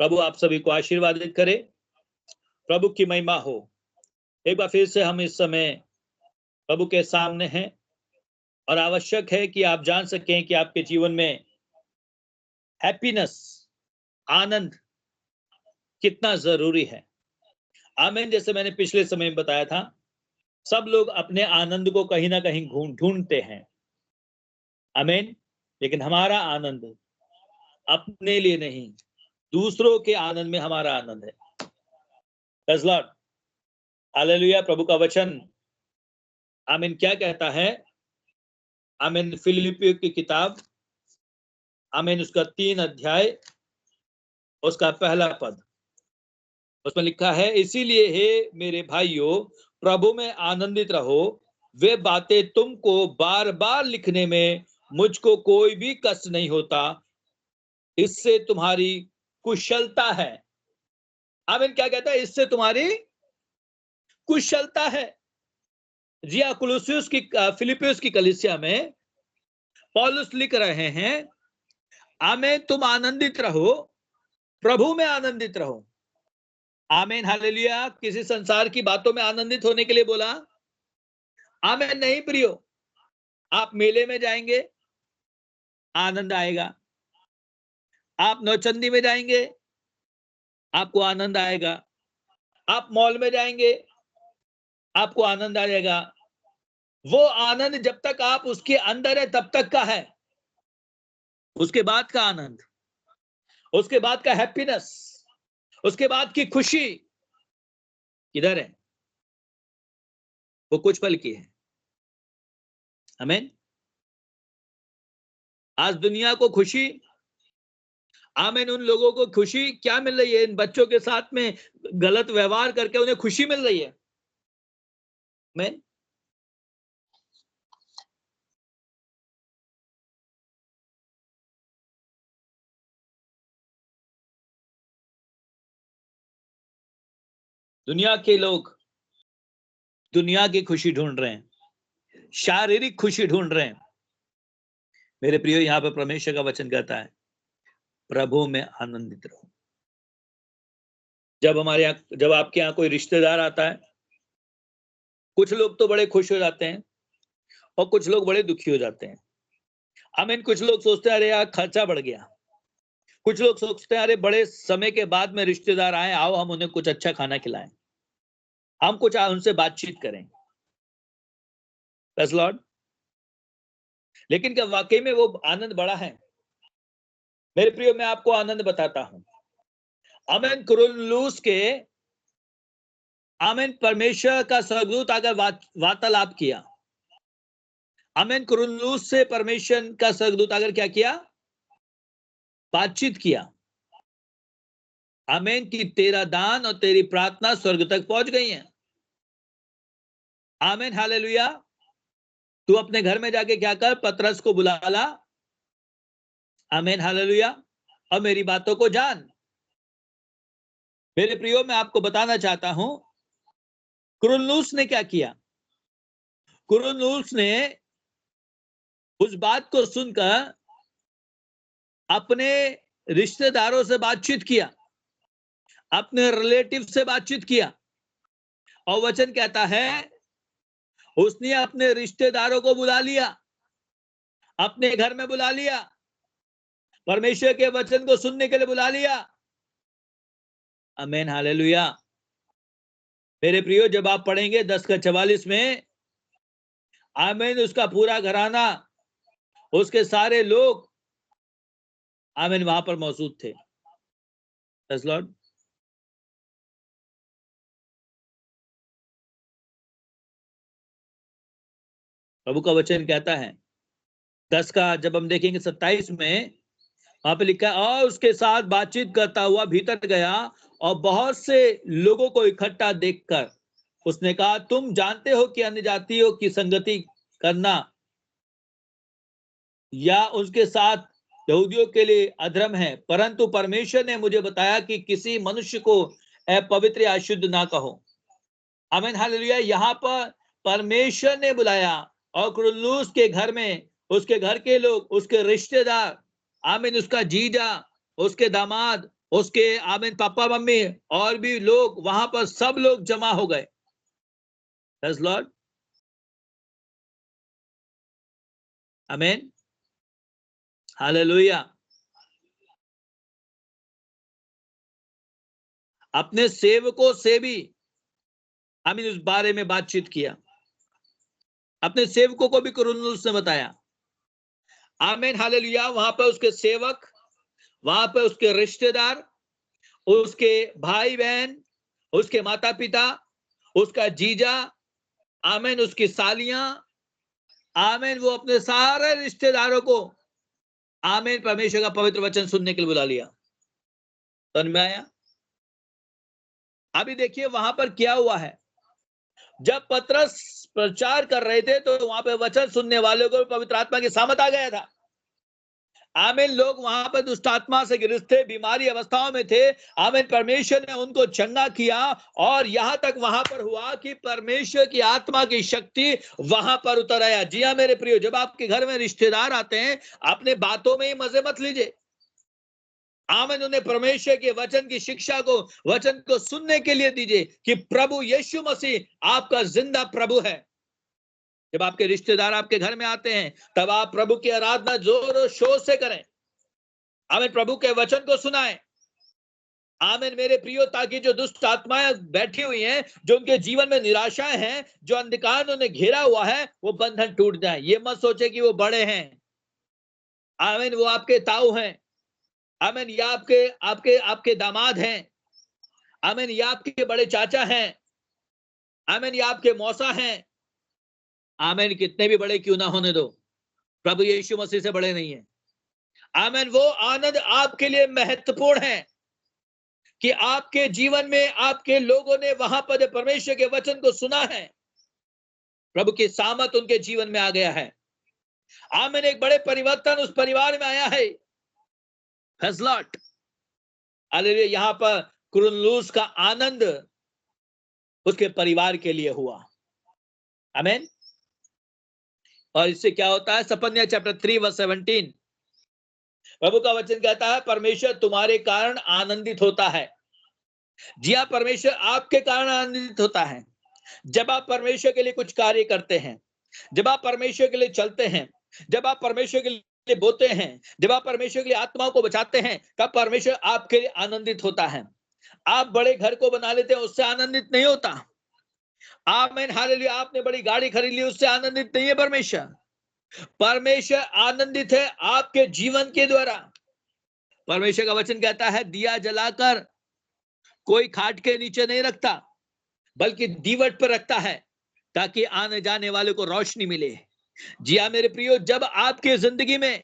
प्रभु आप सभी को आशीर्वादित करे, प्रभु की महिमा हो। एक बार फिर से हम इस समय प्रभु के सामने हैं और आवश्यक है कि आप जान सकें कि आपके जीवन में हैप्पीनेस, आनंद कितना जरूरी है। आमीन। जैसे मैंने पिछले समय में बताया था, सब लोग अपने आनंद को कहीं ना कहीं ढूंढते हैं। आमीन। लेकिन हमारा आनंद अपने लिए नहीं, दूसरों के आनंद में हमारा आनंद है। Praise Lord, hallelujah. प्रभु का वचन आमीन क्या कहता है? आमीन फिलिपियों की किताब, आमीन उसका 3 अध्याय, उसका पहला पद, उसमें लिखा है, इसीलिए हे मेरे भाइयों, प्रभु में आनंदित रहो। वे बातें तुमको बार बार लिखने में मुझको कोई भी कष्ट नहीं होता, इससे तुम्हारी कुशलता है। आमीन क्या कहता है? इससे तुम्हारी कुशलता है। जी हाँ, कुलुस्सियुस की फिलिपियुस की कलीसिया में पौलुस लिख रहे हैं, आमीन तुम आनंदित रहो, प्रभु में आनंदित रहो। आमीन हालेलुया। किसी संसार की बातों में आनंदित होने के लिए बोला? आमीन नहीं प्रियो। आप मेले में जाएंगे, आनंद आएगा। आप नौचंदी में जाएंगे, आपको आनंद आएगा। आप मॉल में जाएंगे, आपको आनंद आएगा। वो आनंद जब तक आप उसके अंदर है तब तक का है। उसके बाद का आनंद, उसके बाद का हैप्पीनेस, उसके बाद की खुशी किधर है? वो कुछ पल की है। आमीन। आज दुनिया को खुशी, आमीन उन लोगों को खुशी क्या मिल रही है? इन बच्चों के साथ में गलत व्यवहार करके उन्हें खुशी मिल रही है। आमीन। दुनिया के लोग दुनिया की खुशी ढूंढ रहे हैं, शारीरिक खुशी ढूंढ रहे हैं। मेरे प्रियो, यहाँ पर परमेश्वर का वचन कहता है, प्रभु में आनंदित रहो। जब आपके यहाँ कोई रिश्तेदार आता है, कुछ लोग तो बड़े खुश हो जाते हैं और कुछ लोग बड़े दुखी हो जाते हैं। आमीन। कुछ लोग सोचते हैं अरे यार खर्चा बढ़ गया। कुछ लोग सोचते हैं अरे बड़े समय के बाद में रिश्तेदार आए, आओ हम उन्हें कुछ अच्छा खाना खिलाएं, हम कुछ उनसे बातचीत करें। Praise Lord. लेकिन क्या वाकई में वो आनंद बड़ा है? मेरे प्रियो, मैं आपको आनंद बताता हूं। आमीन। कुरिन्थुस के आमीन परमेश्वर का स्वर्गदूत आकर वार्तालाप किया। आमीन। कुरिन्थुस से परमेश्वर का स्वर्गदूत आकर क्या किया? बातचीत किया। आमीन कि तेरा दान और तेरी प्रार्थना स्वर्ग तक पहुंच गई है। आमीन हालेलुया। तू अपने घर में जाके क्या कर? पतरस को बुला ला। आमीन हालेलुया। और मेरी बातों को जान। मेरे प्रियो, मैं आपको बताना चाहता हूं, कुरिन्थुस ने क्या किया? कुरिन्थुस ने उस बात को सुनकर अपने रिश्तेदारों से बातचीत किया, अपने रिलेटिव से बातचीत किया, और वचन कहता है उसने अपने रिश्तेदारों को बुला लिया, अपने घर में बुला लिया, परमेश्वर के वचन को सुनने के लिए बुला लिया। आमीन हालेलुया। मेरे प्रियो, जब आप पढ़ेंगे 10:44 में, आमीन उसका पूरा घराना, उसके सारे लोग आमीन वहां पर मौजूद थे। Praise Lord. प्रभु का वचन कहता है 10 का जब हम देखेंगे 27 में, वहां पे लिखा है, और उसके साथ बातचीत करता हुआ भीतर गया और बहुत से लोगों को इकट्ठा देखकर उसने कहा, तुम जानते हो कि अन्य जातियों की संगति करना या उसके साथ यहूदियों के लिए अधर्म है, परंतु परमेश्वर ने मुझे बताया कि किसी मनुष्य को अपवित्र या अशुद्ध ना कहो। आमीन हालेलुया। यहाँ पर परमेश्वर ने बुलाया और कुरिन्थुस के घर में उसके घर के लोग, उसके रिश्तेदार, आमीन उसका जीजा, उसके दामाद, उसके आमीन पापा मम्मी और भी लोग वहां पर सब लोग जमा हो गए। प्रेज़ लॉर्ड, आमीन, हालेलुया। अपने सेवकों से भी आमीन इस बारे में बातचीत किया, अपने सेवकों को भी कुरनेलियुस ने बताया। आमीन, हालेलुया। वहां पर उसके सेवक, वहां पर उसके रिश्तेदार, उसके भाई बहन, उसके माता पिता, उसका जीजा, आमीन, उसकी सालियां, आमीन, वो अपने सारे रिश्तेदारों को आमीन परमेश्वर का पवित्र वचन सुनने के लिए बुला लिया। समझ में आया? अभी देखिए वहां पर क्या हुआ है। जब पतरस प्रचार कर रहे थे तो वहां पे वचन सुनने वालों को पवित्र आत्मा की सामत आ गया था। आमीन, लोग वहां पर दुष्ट आत्मा से ग्रस्त थे, बीमारी अवस्थाओं में थे। आमीन, परमेश्वर ने उनको चंगा किया और यहां तक वहां पर हुआ कि परमेश्वर की आत्मा की शक्ति वहां पर उतर आया। जी हाँ मेरे प्रियो, जब आपके घर में रिश्तेदार आते हैं, अपने बातों में ही मजे मत लीजिए। आमीन, उन्हें परमेश्वर के वचन की शिक्षा को, वचन को सुनने के लिए दीजिए कि प्रभु यीशु मसीह आपका जिंदा प्रभु है। जब आपके रिश्तेदार आपके घर में आते हैं, तब आप प्रभु की आराधना जोर और शोर से करें। आमीन, प्रभु के वचन को सुनाएं। आमीन मेरे प्रियो, ताकि जो दुष्ट आत्माएं बैठी हुई हैं, जो उनके जीवन में निराशाएं हैं, जो अंधकार उन्हें घेरा हुआ है, वो बंधन टूट जाए। ये मत सोचे कि वो बड़े हैं। आमीन, वो आपके ताऊ हैं। आमीन, या आपके आपके आपके दामाद हैं। आमीन, या आपके बड़े चाचा हैं। आमीन, या आपके मौसा हैं। आमीन, कितने भी बड़े क्यों ना होने दो, प्रभु यीशु मसीह से बड़े नहीं है। आमीन, वो आनंद आपके लिए महत्वपूर्ण है कि आपके जीवन में आपके लोगों ने वहां पर परमेश्वर के वचन को सुना है, प्रभु की सामत उनके जीवन में आ गया है। आमीन, एक बड़े परिवर्तन उस परिवार में आया है। फैसलाट, हालेलुया। यहाँ पर कुरनेलियुस का आनंद उसके परिवार के लिए हुआ। आमीन। और इससे क्या होता है? सपन्या चैप्टर 3 वर्स 17, प्रभु का वचन कहता है, परमेश्वर तुम्हारे कारण आनंदित होता है। जी हाँ, परमेश्वर आपके कारण आनंदित होता है। जब आप परमेश्वर के लिए कुछ कार्य करते हैं, जब आप परमेश्वर के लिए चलते हैं, जब आप परमेश्वर के लिए बोते हैं, जब आप परमेश्वर के लिए आत्माओं को बचाते हैं, तब परमेश्वर आपके लिए आनंदित होता है। आप बड़े घर को बना लेते हैं, उससे आनंदित नहीं होता। आमीन, हालेलुया। आपने बड़ी गाड़ी खरीद ली, उससे आनंदित नहीं है परमेश्वर। परमेश्वर आनंदित है आपके जीवन के द्वारा। परमेश्वर का वचन कहता है, दिया जलाकर कोई खाट के नीचे नहीं रखता, बल्कि दीवट पर रखता है, ताकि आने जाने वाले को रोशनी मिले। जी हाँ मेरे प्रियो, जब आपके जिंदगी में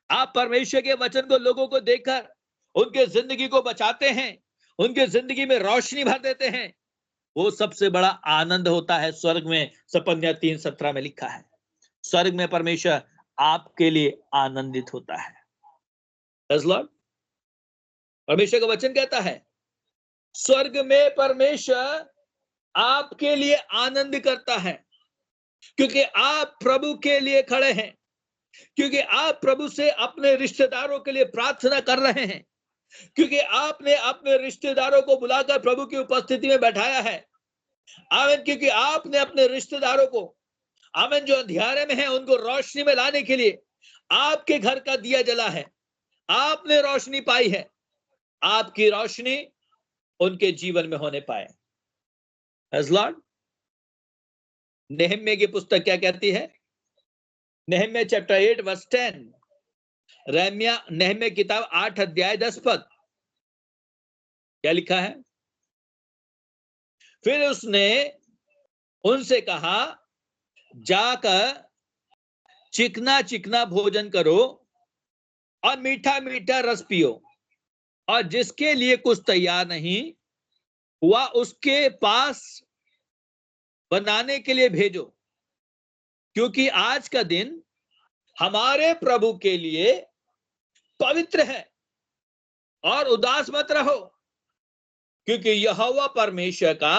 आप परमेश्वर के वचन को लोगों को देखकर उनके जिंदगी को बचाते हैं, उनके जिंदगी में रोशनी भर देते हैं, वो सबसे बड़ा आनंद होता है। स्वर्ग में सपन्या 3:17 में लिखा है, स्वर्ग में परमेश्वर आपके लिए आनंदित होता है। परमेश्वर का वचन कहता है, स्वर्ग में परमेश्वर आपके लिए आनंद करता है, क्योंकि आप प्रभु के लिए खड़े हैं, क्योंकि आप प्रभु से अपने रिश्तेदारों के लिए प्रार्थना कर रहे हैं, क्योंकि आपने अपने रिश्तेदारों को बुलाकर प्रभु की उपस्थिति में बैठाया है। आमीन, क्योंकि आपने अपने रिश्तेदारों को, आमीन, जो अंधियारे में है, उनको रोशनी में लाने के लिए आपके घर का दिया जला है। आपने रोशनी पाई है, आपकी रोशनी उनके जीवन में होने पाए। लॉर्ड, नेहम्या की पुस्तक क्या कहती है? नेहम्या चैप्टर 8 वर्स 10, नेहम्या किताब 8 अध्याय 10 पद, क्या लिखा है? फिर उसने उनसे कहा, जाकर चिकना चिकना भोजन करो और मीठा मीठा रस पियो, और जिसके लिए कुछ तैयार नहीं हुआ उसके पास बनाने के लिए भेजो, क्योंकि आज का दिन हमारे प्रभु के लिए पवित्र है। और उदास मत रहो, क्योंकि यहोवा परमेश्वर का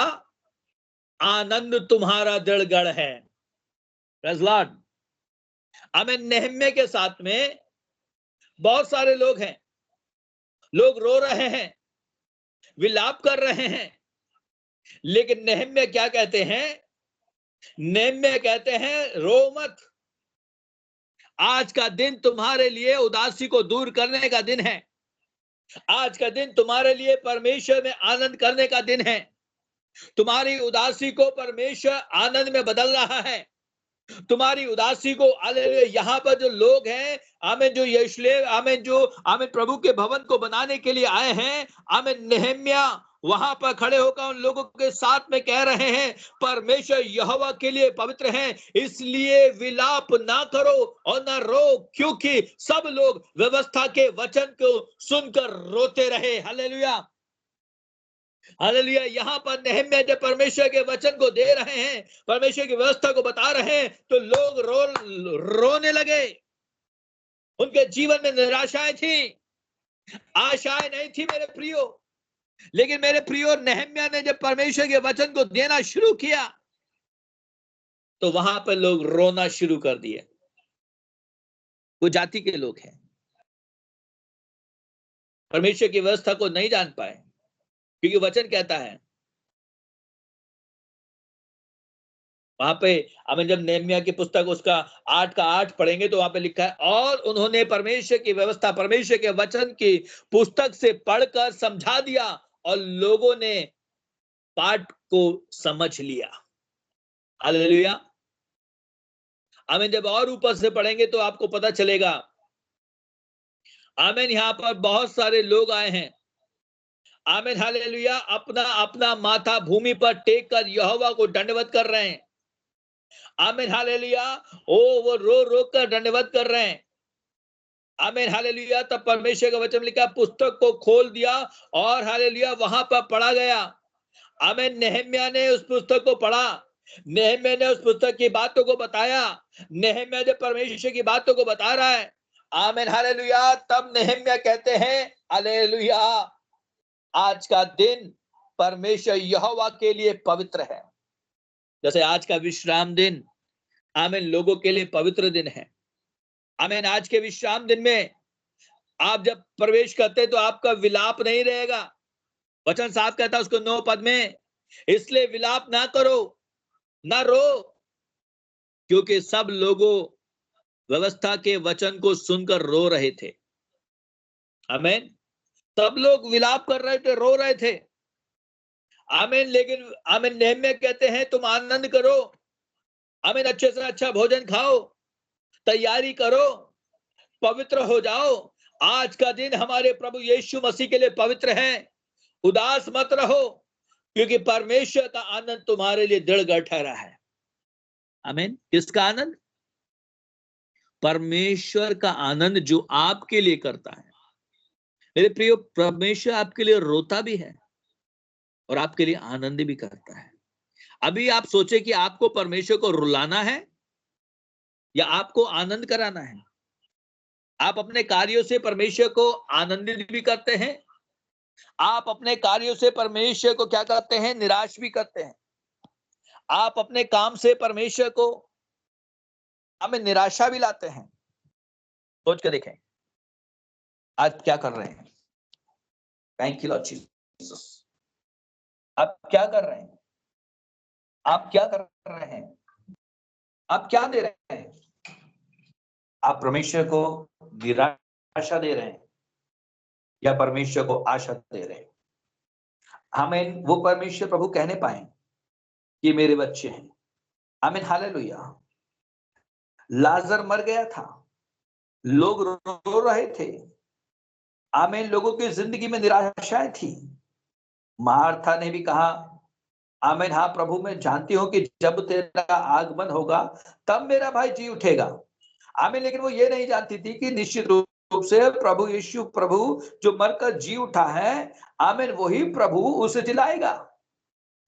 आनंद तुम्हारा दृढ़गढ़ है। Praise Lord. आमीन। नेहम्या के साथ में बहुत सारे लोग हैं, लोग रो रहे हैं, विलाप कर रहे हैं, लेकिन नेहम्याह क्या कहते हैं? नेहम्याह कहते हैं रो मत, आज का दिन तुम्हारे लिए उदासी को दूर करने का दिन है। आज का दिन तुम्हारे लिए परमेश्वर में आनंद करने का दिन है। तुम्हारी उदासी को परमेश्वर आनंद में बदल रहा है। तुम्हारी उदासी को, हालेलुया, यहाँ पर जो लोग हैं, आमीन, जो यरूशलेम, आमीन, जो आमीन प्रभु के भवन को बनाने के लिए आए हैं, आमीन, नेहम्याह वहां पर खड़े होकर उन लोगों के साथ में कह रहे हैं, परमेश्वर यहोवा के लिए पवित्र है, इसलिए विलाप ना करो और ना रो, क्योंकि सब लोग व्यवस्था के वचन को सुनकर रोते रहे। Hallelujah, hallelujah. यहाँ पर नेहम्याह जब परमेश्वर के वचन को दे रहे हैं, परमेश्वर की व्यवस्था को बता रहे हैं, तो लोग रोने लगे। उनके जीवन में निराशाएं थी, आशाएं नहीं थी मेरे प्रियो। लेकिन मेरे प्रियो, नेहम्याह ने जब परमेश्वर के वचन को देना शुरू किया, तो वहां पर लोग रोना शुरू कर दिए। वो जाति के लोग हैं, परमेश्वर की व्यवस्था को नहीं जान पाए, क्योंकि वचन कहता है वहां पे, हमें जब नेहम्याह की पुस्तक उसका 8 पढ़ेंगे तो वहां पे लिखा है, और उन्होंने परमेश्वर की व्यवस्था, परमेश्वर के वचन की पुस्तक से पढ़कर समझा दिया और लोगों ने पाठ को समझ लिया। हालेलुया। हमें जब और ऊपर से पढ़ेंगे तो आपको पता चलेगा, आमीन, यहाँ पर बहुत सारे लोग आए हैं, आमीन, हालेलुया, अपना अपना माथा भूमि पर टेक कर यहोवा को दंडवत कर रहे हैं। आमीन, हालेलुया। वो रो रो कर दंडवत कर रहे हैं। आमीन, हालेलुया। तब परमेश्वर का वचन लिखा, पुस्तक को खोल दिया और हालेलुया वहां पर पढ़ा गया। आमीन, नेहम्याह ने उस पुस्तक को पढ़ा, नेहम्याह ने उस पुस्तक की बातों को बताया, नेहम्याह जब परमेश्वर की बातों को बता रहा है, आमीन, हालेलुया, तब नेहम्याह कहते हैं, हालेलुया, आज का दिन परमेश्वर यहोवा के लिए पवित्र है। जैसे आज का विश्राम दिन, आमीन, लोगों के लिए पवित्र दिन है। आमीन, आज के विश्राम दिन में आप जब प्रवेश करते हैं तो आपका विलाप नहीं रहेगा। वचन साफ कहता है उसको 9 पद में, इसलिए विलाप ना करो, ना रो, क्योंकि सब लोगों व्यवस्था के वचन को सुनकर रो रहे थे। आमीन, सब लोग विलाप कर रहे थे, रो रहे थे। आमीन, लेकिन आमीन, नेहम्याह कहते हैं तुम आनंद करो, आमीन, अच्छे से अच्छा भोजन खाओ, तैयारी करो, पवित्र हो जाओ। आज का दिन हमारे प्रभु यीशु मसीह के लिए पवित्र है। उदास मत रहो, क्योंकि परमेश्वर का आनंद तुम्हारे लिए दृढ़ ठहरा है। आमीन। किसका आनंद? परमेश्वर का आनंद जो आपके लिए करता है। मेरे प्रियो, परमेश्वर आपके लिए रोता भी है और आपके लिए आनंद भी करता है। अभी आप सोचे कि आपको परमेश्वर को रुलाना है या आपको आनंद कराना है। आप अपने कार्यों से परमेश्वर को आनंदित भी करते हैं, आप अपने कार्यों से परमेश्वर को क्या करते हैं? निराश भी करते हैं। आप अपने काम से परमेश्वर को हमें निराशा भी लाते हैं। सोच के देखें आज क्या कर रहे हैं। Thank you Lord Jesus. आप क्या कर रहे हैं? आप क्या कर रहे हैं? आप क्या दे रहे हैं? आप परमेश्वर को निराशा दे रहे हैं या परमेश्वर को आशा दे रहे हैं? हमें वो परमेश्वर प्रभु कहने पाए कि मेरे बच्चे हैं। आमीन, हालेलुया। लाजर मर गया था, लोग रो रहे थे। आमीन, लोगों की जिंदगी में निराशाएं थी। मार्था ने भी कहा, आमीन, हाँ प्रभु, मैं जानती हूं कि जब तेरा आगमन होगा तब मेरा भाई जी उठेगा। आमीन, लेकिन वो ये नहीं जानती थी कि निश्चित रूप से प्रभु यीशु, प्रभु जो मरकर जी उठा है, आमीन, वही प्रभु उसे जिलाएगा।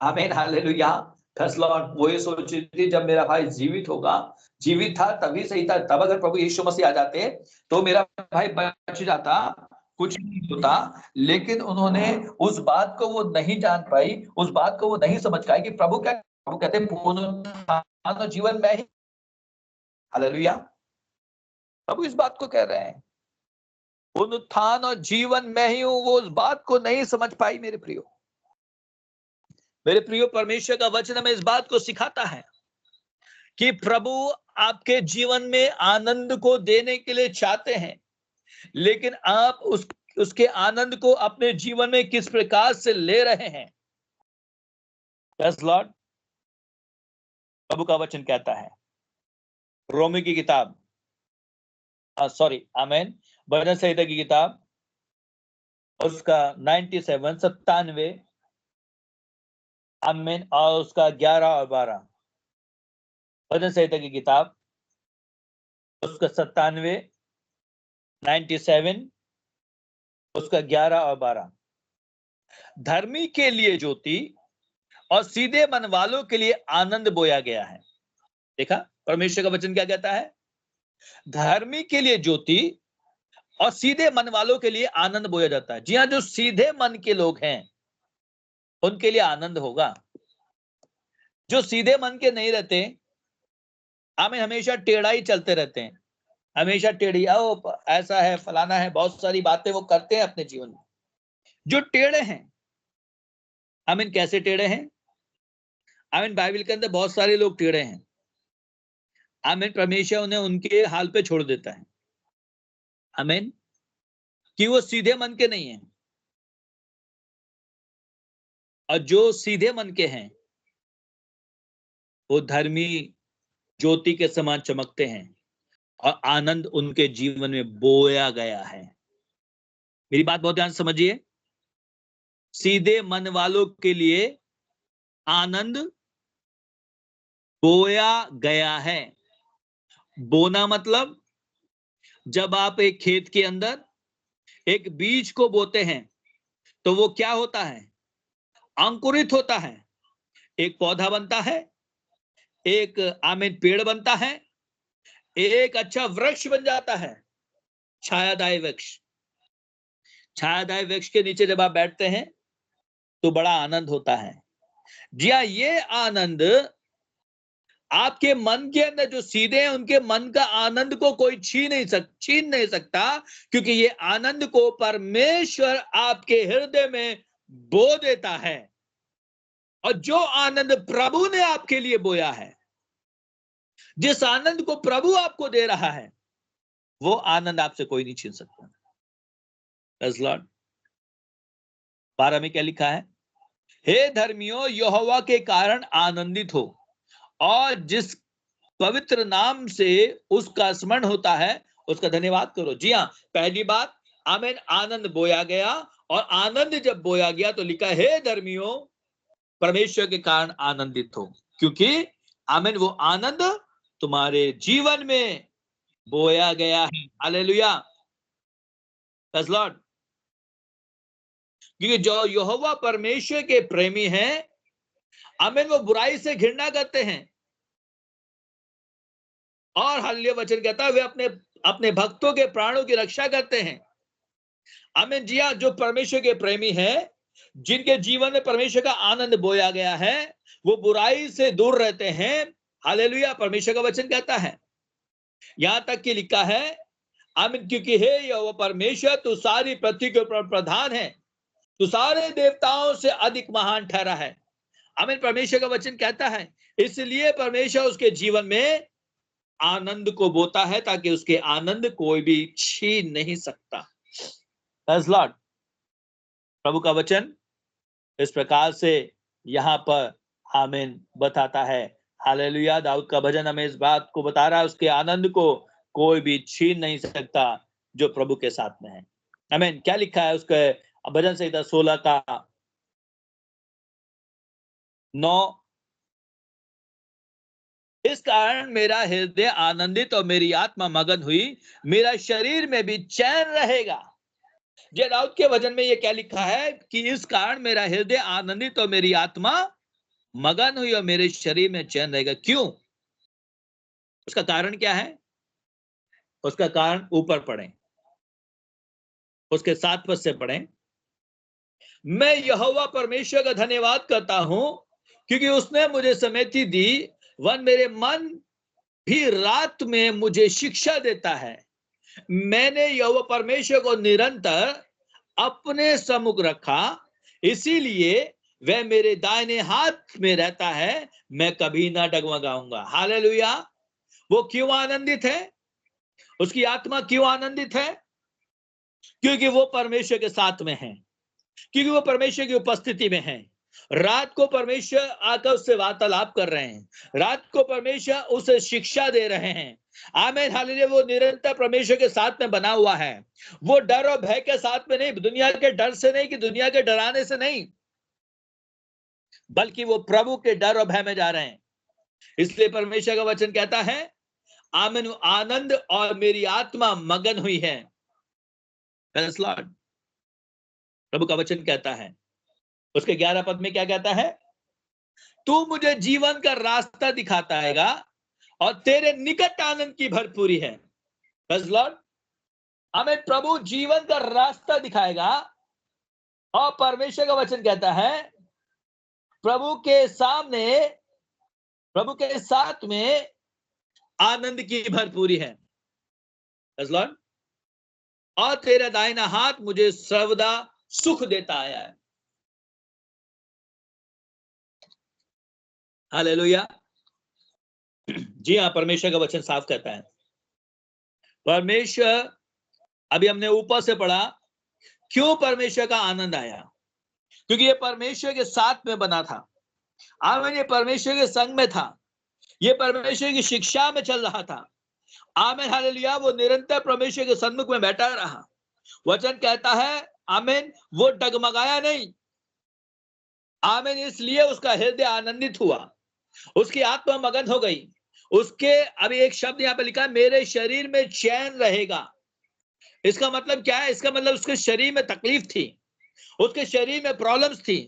आमीन, हालेलुया। वो ये सोच रही थी जब मेरा भाई जीवित होगा, जीवित था तभी सही था, तब अगर प्रभु यीशु मसीह आ जाते तो मेरा भाई बच जाता, कुछ नहीं होता। लेकिन उन्होंने उस बात को वो नहीं जान पाई, उस बात को वो नहीं समझ पाई कि प्रभु क्या, प्रभु कहते हैं पुनरुत्थान और जीवन में ही। हालेलुया। प्रभु इस बात को कह रहे हैं, पुनरुत्थान और जीवन मैं ही हूं, वो उस बात को नहीं समझ पाई। मेरे प्रियो, परमेश्वर का वचन हमें इस बात को सिखाता है कि प्रभु आपके जीवन में आनंद को देने के लिए चाहते हैं, लेकिन आप उसके आनंद को अपने जीवन में किस प्रकार से ले रहे हैं। Yes Lord. प्रभु का वचन कहता है, रोमी की किताब, आमेन, भजन संहिता की किताब, उसका 97, आमेन, और उसका 11 और 12, भजन संहिता की किताब, उसका 97, 97, उसका 11 और 12। धर्मी के लिए ज्योति और सीधे मन वालों के लिए आनंद बोया गया है। देखा परमेश्वर का वचन क्या कहता है? धर्मी के लिए ज्योति और सीधे मन वालों के लिए आनंद बोया जाता है। जी हाँ, जो सीधे मन के लोग हैं उनके लिए आनंद होगा। जो सीधे मन के नहीं रहते, हमें हमेशा टेढ़ा ही चलते रहते हैं, हमेशा टेढ़िया, ऐसा है, फलाना है, बहुत सारी बातें वो करते हैं अपने जीवन में। जो टेढ़े हैं, आमीन, कैसे टेढ़े हैं? आमीन, बाइबल के अंदर बहुत सारे लोग टेढ़े हैं। आमीन, परमेश्वर उन्हें उनके हाल पे छोड़ देता है। आमीन, कि वो सीधे मन के नहीं है। और जो सीधे मन के हैं वो धर्मी ज्योति के समान चमकते हैं और आनंद उनके जीवन में बोया गया है। मेरी बात बहुत ध्यान से समझिए। सीधे मन वालों के लिए आनंद बोया गया है। बोना मतलब जब आप एक खेत के अंदर एक बीज को बोते हैं तो वो क्या होता है? अंकुरित होता है, एक पौधा बनता है, एक आमीन पेड़ बनता है, एक अच्छा वृक्ष बन जाता है, छायादायी वृक्ष। छायादायी वृक्ष के नीचे जब आप बैठते हैं तो बड़ा आनंद होता है। जी हाँ, ये आनंद आपके मन के अंदर जो सीधे हैं उनके मन का आनंद को कोई छीन नहीं सकता, क्योंकि ये आनंद को परमेश्वर आपके हृदय में बो देता है। और जो आनंद प्रभु ने आपके लिए बोया है, जिस आनंद को प्रभु आपको दे रहा है, वो आनंद आपसे कोई नहीं छीन सकता। Praise Lord. 12 में क्या लिखा है? हे धर्मियों, यहोवा के कारण आनंदित हो और जिस पवित्र नाम से उसका स्मरण होता है उसका धन्यवाद करो। जी हाँ, पहली बात, आमीन, आनंद बोया गया। और आनंद जब बोया गया तो लिखा, हे धर्मियों, परमेश्वर के कारण आनंदित हो, क्योंकि आमीन वो आनंद तुम्हारे जीवन में बोया गया है। Hallelujah, praise Lord. क्योंकि जो यहोवा परमेश्वर के प्रेमी हैं, आमीन, वो बुराई से घृणा करते हैं। और हालेलुया वचन कहता है वे अपने भक्तों के प्राणों की रक्षा करते हैं। आमीन। जी हाँ, जो परमेश्वर के प्रेमी हैं, जिनके जीवन में परमेश्वर का आनंद बोया गया है, वो बुराई से दूर रहते हैं। हालेलुया, परमेश्वर का वचन कहता है, यहां तक कि लिखा है, आमीन, क्योंकि हे यहोवा परमेश्वर, तू सारी पृथ्वी के ऊपर प्रधान है, तू सारे देवताओं से अधिक महान ठहरा है। आमीन, परमेश्वर का वचन कहता है, इसलिए परमेश्वर उसके जीवन में आनंद को बोता है ताकि उसके आनंद कोई भी छीन नहीं सकता। Praise Lord. प्रभु का वचन इस प्रकार से यहाँ पर आमीन बताता है। हालेलुया। दाऊद का भजन हमें इस बात को बता रहा है, उसके आनंद को कोई भी छीन नहीं सकता जो प्रभु के साथ में है। आमीन। क्या लिखा है उसके भजन संहिता 16 का 9, इस कारण मेरा हृदय आनंदित और मेरी आत्मा मगन हुई, मेरा शरीर में भी चैन रहेगा। जे दाऊद के वचन में ये क्या लिखा है कि इस कारण मेरा हृदय आनंदित और मेरी आत्मा मगन हुई और मेरे शरीर में चैन रहेगा। क्यों? उसका कारण क्या है? उसका कारण ऊपर पढ़ें, उसके 7 पद से पढ़ें। मैं यहोवा परमेश्वर का धन्यवाद करता हूं क्योंकि उसने मुझे सम्मति दी, वह मेरे मन भी रात में मुझे शिक्षा देता है। मैंने यहोवा परमेश्वर को निरंतर अपने सम्मुख रखा, इसीलिए वह मेरे दाहिने हाथ में रहता है, मैं कभी ना डगमगाऊंगा। हालेलुया। वो क्यों आनंदित है? उसकी आत्मा क्यों आनंदित है? क्योंकि वो परमेश्वर के साथ में है, क्योंकि वो परमेश्वर की उपस्थिति में है। रात को परमेश्वर आकर उससे वार्तालाप कर रहे हैं, रात को परमेश्वर उसे शिक्षा दे रहे हैं। आमीन, हालेलुया। वो निरंतर परमेश्वर के साथ में बना हुआ है। वो डर और भय के साथ में नहीं, दुनिया के डर से नहीं, कि दुनिया के डराने से नहीं, बल्कि वो प्रभु के डर और भय में जा रहे हैं। इसलिए परमेश्वर का वचन कहता है, आमीन, आनंद और मेरी आत्मा मगन हुई है। Praise Lord. प्रभु का वचन कहता है, उसके 11 पद में क्या कहता है? तू मुझे जीवन का रास्ता दिखाता हैगा और तेरे निकट आनंद की भरपूरी है। Praise Lord. हमें प्रभु जीवन का रास्ता दिखाएगा, और परमेश्वर का वचन कहता है प्रभु के सामने, प्रभु के साथ में आनंद की भरपूरी है। Praise Lord. और तेरा दाहिना हाथ मुझे सर्वदा सुख देता आया है। हालेलुया। जी हाँ, परमेश्वर का वचन साफ कहता है, परमेश्वर, अभी हमने ऊपर से पढ़ा, क्यों परमेश्वर का आनंद आया? क्योंकि ये परमेश्वर के साथ में बना था। आमीन, ये परमेश्वर के संग में था, ये परमेश्वर की शिक्षा में चल रहा था। आमीन, हालेलुया। वो निरंतर परमेश्वर के सन्मुख में बैठा रहा। वचन कहता है, आमीन, वो डगमगाया नहीं। आमीन, इसलिए उसका हृदय आनंदित हुआ, उसकी आत्मा मगन हो गई। उसके, अभी एक शब्द यहां पर लिखा है, मेरे शरीर में चैन रहेगा। इसका मतलब क्या है? इसका मतलब उसके शरीर में तकलीफ थी, उसके शरीर में प्रॉब्लम्स थी,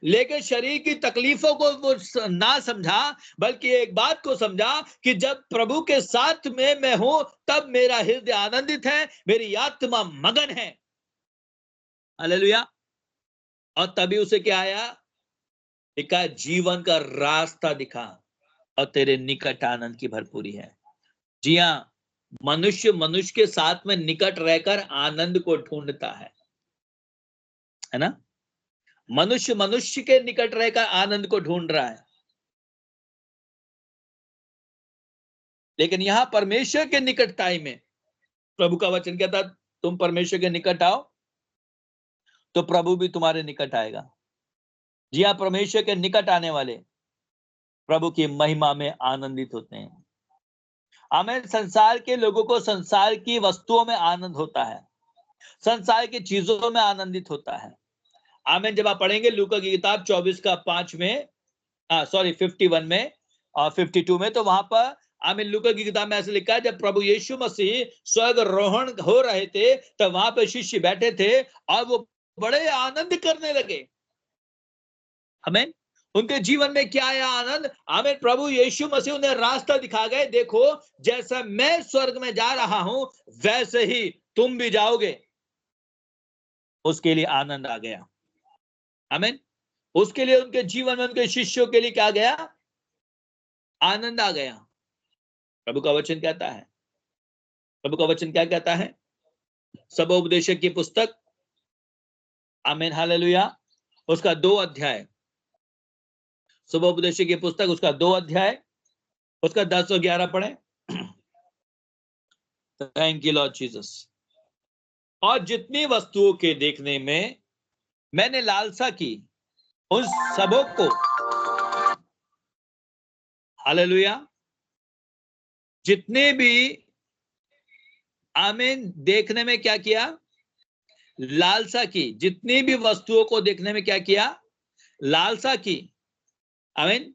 लेकिन शरीर की तकलीफों को वो ना समझा, बल्कि एक बात को समझा कि जब प्रभु के साथ में मैं हूं, तब मेरा हृदय आनंदित है, मेरी आत्मा मगन है। हालेलुया। और तभी उसे क्या आया? लिखा, जीवन का रास्ता दिखा और तेरे निकट आनंद की भरपूरी है। जी हाँ, मनुष्य मनुष्य के साथ में निकट रहकर आनंद को ढूंढता है ना? मनुष्य मनुष्य के निकट रहकर आनंद को ढूंढ रहा है, लेकिन यहां परमेश्वर के निकटताई में प्रभु का वचन कहता, तुम परमेश्वर के निकट आओ तो प्रभु भी तुम्हारे निकट आएगा। जी हाँ, परमेश्वर के निकट आने वाले प्रभु की महिमा में आनंदित होते हैं। हमें, संसार के लोगों को संसार की वस्तुओं में आनंद होता है, संसार की चीजों में आनंदित होता है। आमीन। जब आप पढ़ेंगे लूका की किताब 24:5 में, 51 में और 52 में, तो वहां पर आमीन, लूका की किताब में ऐसे लिखा है, जब प्रभु यीशु मसीह स्वर्गारोहण हो रहे थे, तब वहां पर शिष्य बैठे थे और वो बड़े आनंद करने लगे। आमीन। उनके जीवन में क्या आया? आनंद। आमीन। प्रभु यीशु मसीह उन्हें रास्ता दिखा गए, देखो जैसा मैं स्वर्ग में जा रहा हूं, वैसे ही तुम भी जाओगे। उसके लिए आनंद आ गया। आमीन। उसके लिए, उनके जीवन में, उनके शिष्यों के लिए क्या गया? आनंद आ गया। प्रभु का वचन कहता है, प्रभु का वचन क्या कहता है? सबोपदेशक की पुस्तक, आमीन, हालेलुया, उसका 2 अध्याय, सबोपदेशक की पुस्तक उसका 2 अध्याय, उसका 10 और 11 पढ़ें। Thank you Lord Jesus. और जितनी वस्तुओं के देखने में मैंने लालसा की, उन सबों को, हालेलुया, जितने भी, आमीन, देखने में क्या किया? लालसा की। जितनी भी वस्तुओं को देखने में क्या किया? लालसा की। आमीन।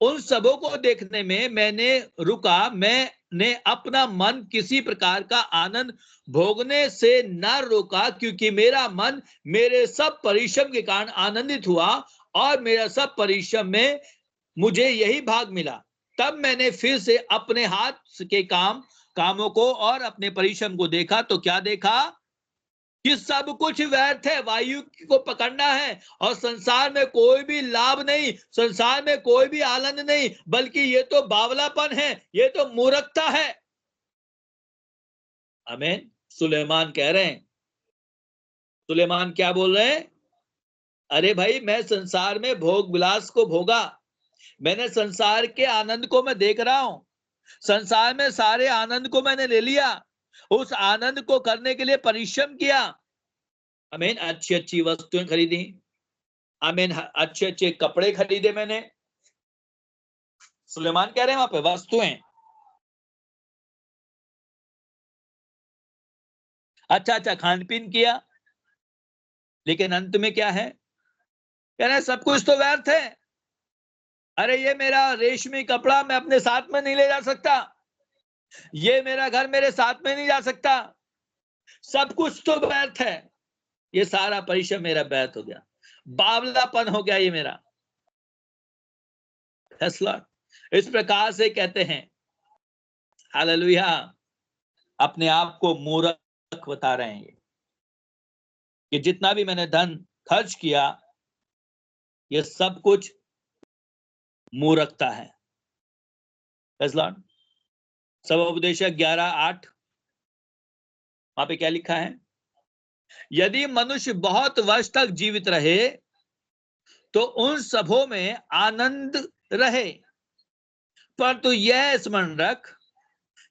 उन सबों को देखने में मैंने रुका, मैंने अपना मन किसी प्रकार का आनंद भोगने से न रोका, क्योंकि मेरा मन मेरे सब परिश्रम के कारण आनंदित हुआ और मेरा सब परिश्रम में मुझे यही भाग मिला। तब मैंने फिर से अपने हाथ के कामों को और अपने परिश्रम को देखा, तो क्या देखा? कि सब कुछ व्यर्थ है, वायु को पकड़ना है और संसार में कोई भी लाभ नहीं, संसार में कोई भी आनंद नहीं, बल्कि ये तो बावलापन है, ये तो मूर्खता है। आमीन। सुलेमान कह रहे हैं, सुलेमान क्या बोल रहे हैं? अरे भाई, मैं संसार में भोग विलास को भोगा, मैंने संसार के आनंद को मैं देख रहा हूं, संसार में सारे आनंद को मैंने ले लिया, उस आनंद को करने के लिए परिश्रम किया। आमीन। अच्छी अच्छी वस्तुएं खरीदी, आमीन, अच्छे अच्छे कपड़े खरीदे मैंने। सुलेमान कह रहे हैं वहां पे वस्तुएं, अच्छा अच्छा खान पीन किया, लेकिन अंत में क्या है? कह रहे हैं सब कुछ तो व्यर्थ है। अरे ये मेरा रेशमी कपड़ा मैं अपने साथ में नहीं ले जा सकता, ये मेरा घर मेरे साथ में नहीं जा सकता, सब कुछ तो व्यर्थ है, ये सारा परिश्रम मेरा व्यर्थ हो गया, बावलापन हो गया ये मेरा। फैसला इस प्रकार से कहते हैं, हालेलुया, अपने आप को मूर्ख बता रहे हैं कि जितना भी मैंने धन खर्च किया, ये सब कुछ मूर्खता है। फैसला सब उपदेशक 11:8, वहां पे क्या लिखा है? यदि मनुष्य बहुत वर्ष तक जीवित रहे तो उन सबों में आनंद रहे, परंतु यह स्मरण रख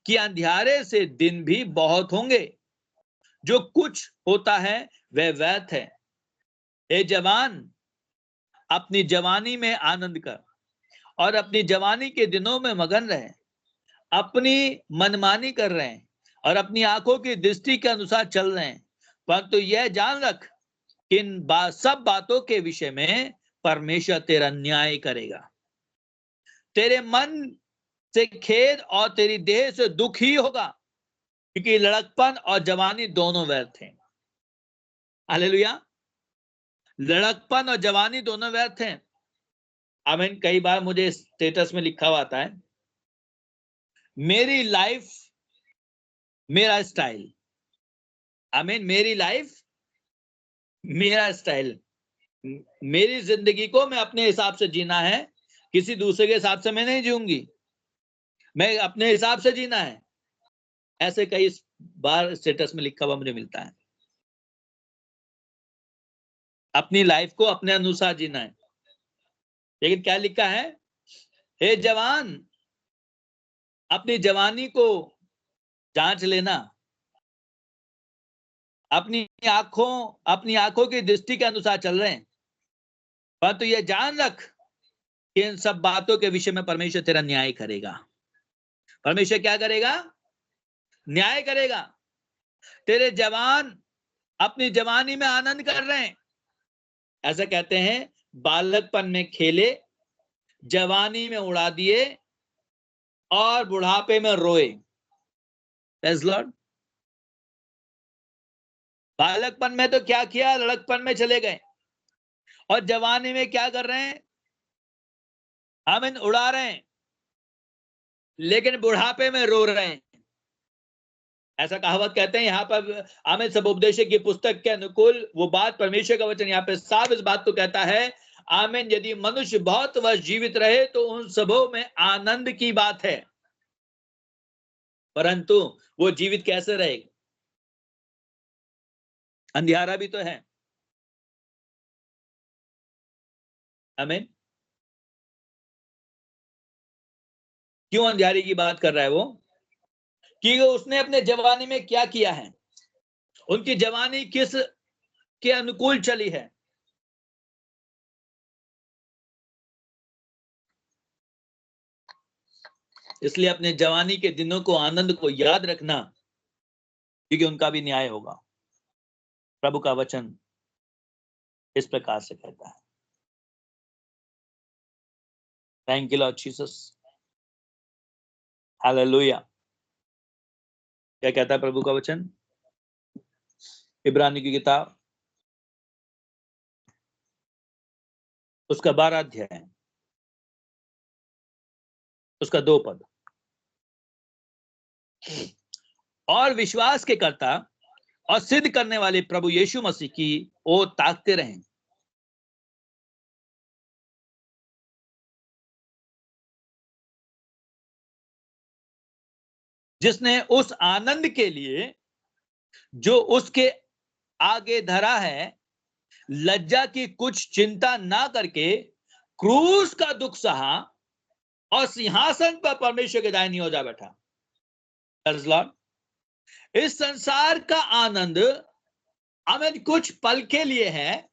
कि अंधियारे से दिन भी बहुत होंगे, जो कुछ होता है वह व्यर्थ है। ए जवान, अपनी जवानी में आनंद कर और अपनी जवानी के दिनों में मगन रहे। अपनी मनमानी कर रहे हैं और अपनी आंखों की दृष्टि के अनुसार चल रहे हैं, परंतु यह जान रख कि इन सब बातों के विषय में परमेश्वर तेरा न्याय करेगा। तेरे मन से खेद और तेरी देह से दुख ही होगा, क्योंकि लड़कपन और जवानी दोनों व्यर्थ हैं। हालेलुया। लड़कपन और जवानी दोनों व्यर्थ हैं। आमीन। कई बार मुझे स्टेटस में लिखा हुआ आता है, मेरी लाइफ मेरा स्टाइल। आमीन। मेरी लाइफ मेरा स्टाइल, मेरी जिंदगी को मैं अपने हिसाब से जीना है, किसी दूसरे के हिसाब से मैं नहीं जीऊंगी, मैं अपने हिसाब से जीना है। ऐसे कई बार स्टेटस में लिखा हुआ मुझे मिलता है। अपनी लाइफ को अपने अनुसार जीना है, लेकिन क्या लिखा है? हे जवान, अपनी जवानी को जांच लेना, अपनी आंखों की दृष्टि के अनुसार चल रहे हैं, परंतु ये जान रख कि इन सब बातों के विषय में परमेश्वर तेरा न्याय करेगा। परमेश्वर क्या करेगा? न्याय करेगा। तेरे जवान अपनी जवानी में आनंद कर रहे हैं, ऐसा कहते हैं, बालकपन में खेले, जवानी में उड़ा दिए और बुढ़ापे में रोए। Praise Lord. बालकपन में तो क्या किया, लड़कपन में चले गए, और जवानी में क्या कर रहे हैं? आमीन, उड़ा रहे हैं, लेकिन बुढ़ापे में रो रहे हैं। ऐसा कहावत कहते हैं यहाँ पर। आमीन। सब उपदेशक की पुस्तक के अनुकूल वो बात, परमेश्वर का वचन यहाँ पे साफ इस बात को कहता है, आमीन, यदि मनुष्य बहुत वर्ष जीवित रहे तो उन सबों में आनंद की बात है, परंतु वो जीवित कैसे रहेगा? अंधियारा भी तो है। आमीन। क्यों अंधियारे की बात कर रहा है वो? कि उसने अपने जवानी में क्या किया है, उनकी जवानी किस के अनुकूल चली है। इसलिए अपने जवानी के दिनों को, आनंद को याद रखना, क्योंकि उनका भी न्याय होगा। प्रभु का वचन इस प्रकार से कहता है। Thank you Lord Jesus. Hallelujah. क्या कहता है प्रभु का वचन? इब्रानी की किताब उसका 12 अध्याय, उसका 2 पद। और विश्वास के कर्ता और सिद्ध करने वाले प्रभु यीशु मसीह की ओर ताकते रहें, जिसने उस आनंद के लिए जो उसके आगे धरा है, लज्जा की कुछ चिंता ना करके क्रूस का दुख सहा और सिंहासन पर परमेश्वर के दाहिनी ओर जा बैठा। इस संसार का आनंद हमें कुछ पल के लिए है,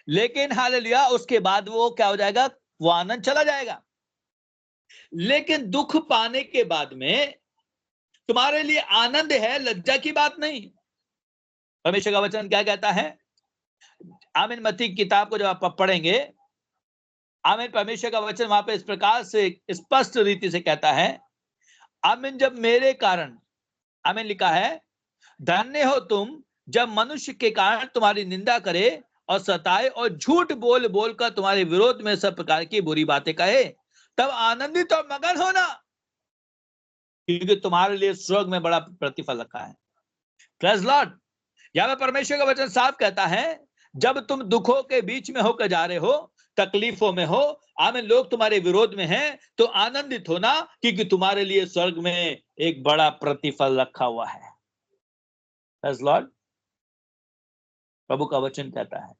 लेकिन हालेलुया उसके बाद वो क्या हो जाएगा? वो आनंद चला जाएगा। लेकिन दुख पाने के बाद में तुम्हारे लिए आनंद है, लज्जा की बात नहीं। परमेश्वर का वचन क्या कहता है? आमीन। मत्ती की किताब को जब आप पढ़ेंगे, आमीन, परमेश्वर का वचन वहां पे इस प्रकार से स्पष्ट रीति से कहता है, आमीन, जब मेरे कारण, आमीन, लिखा है, धन्य हो तुम जब मनुष्य के कारण तुम्हारी निंदा करे और सताए और झूठ बोल बोलकर तुम्हारे विरोध में सब प्रकार की बुरी बातें कहे, तब आनंदित और मगन होना, क्योंकि तुम्हारे लिए स्वर्ग में बड़ा प्रतिफल रखा है। Praise Lord. यहां पर परमेश्वर का वचन साफ कहता है, जब तुम दुखों के बीच में होकर जा रहे हो, तकलीफों में हो, आमीन, लोग तुम्हारे विरोध में हैं, तो आनंदित होना, क्योंकि तुम्हारे लिए स्वर्ग में एक बड़ा प्रतिफल रखा हुआ है। Praise Lord. प्रभु का वचन कहता है,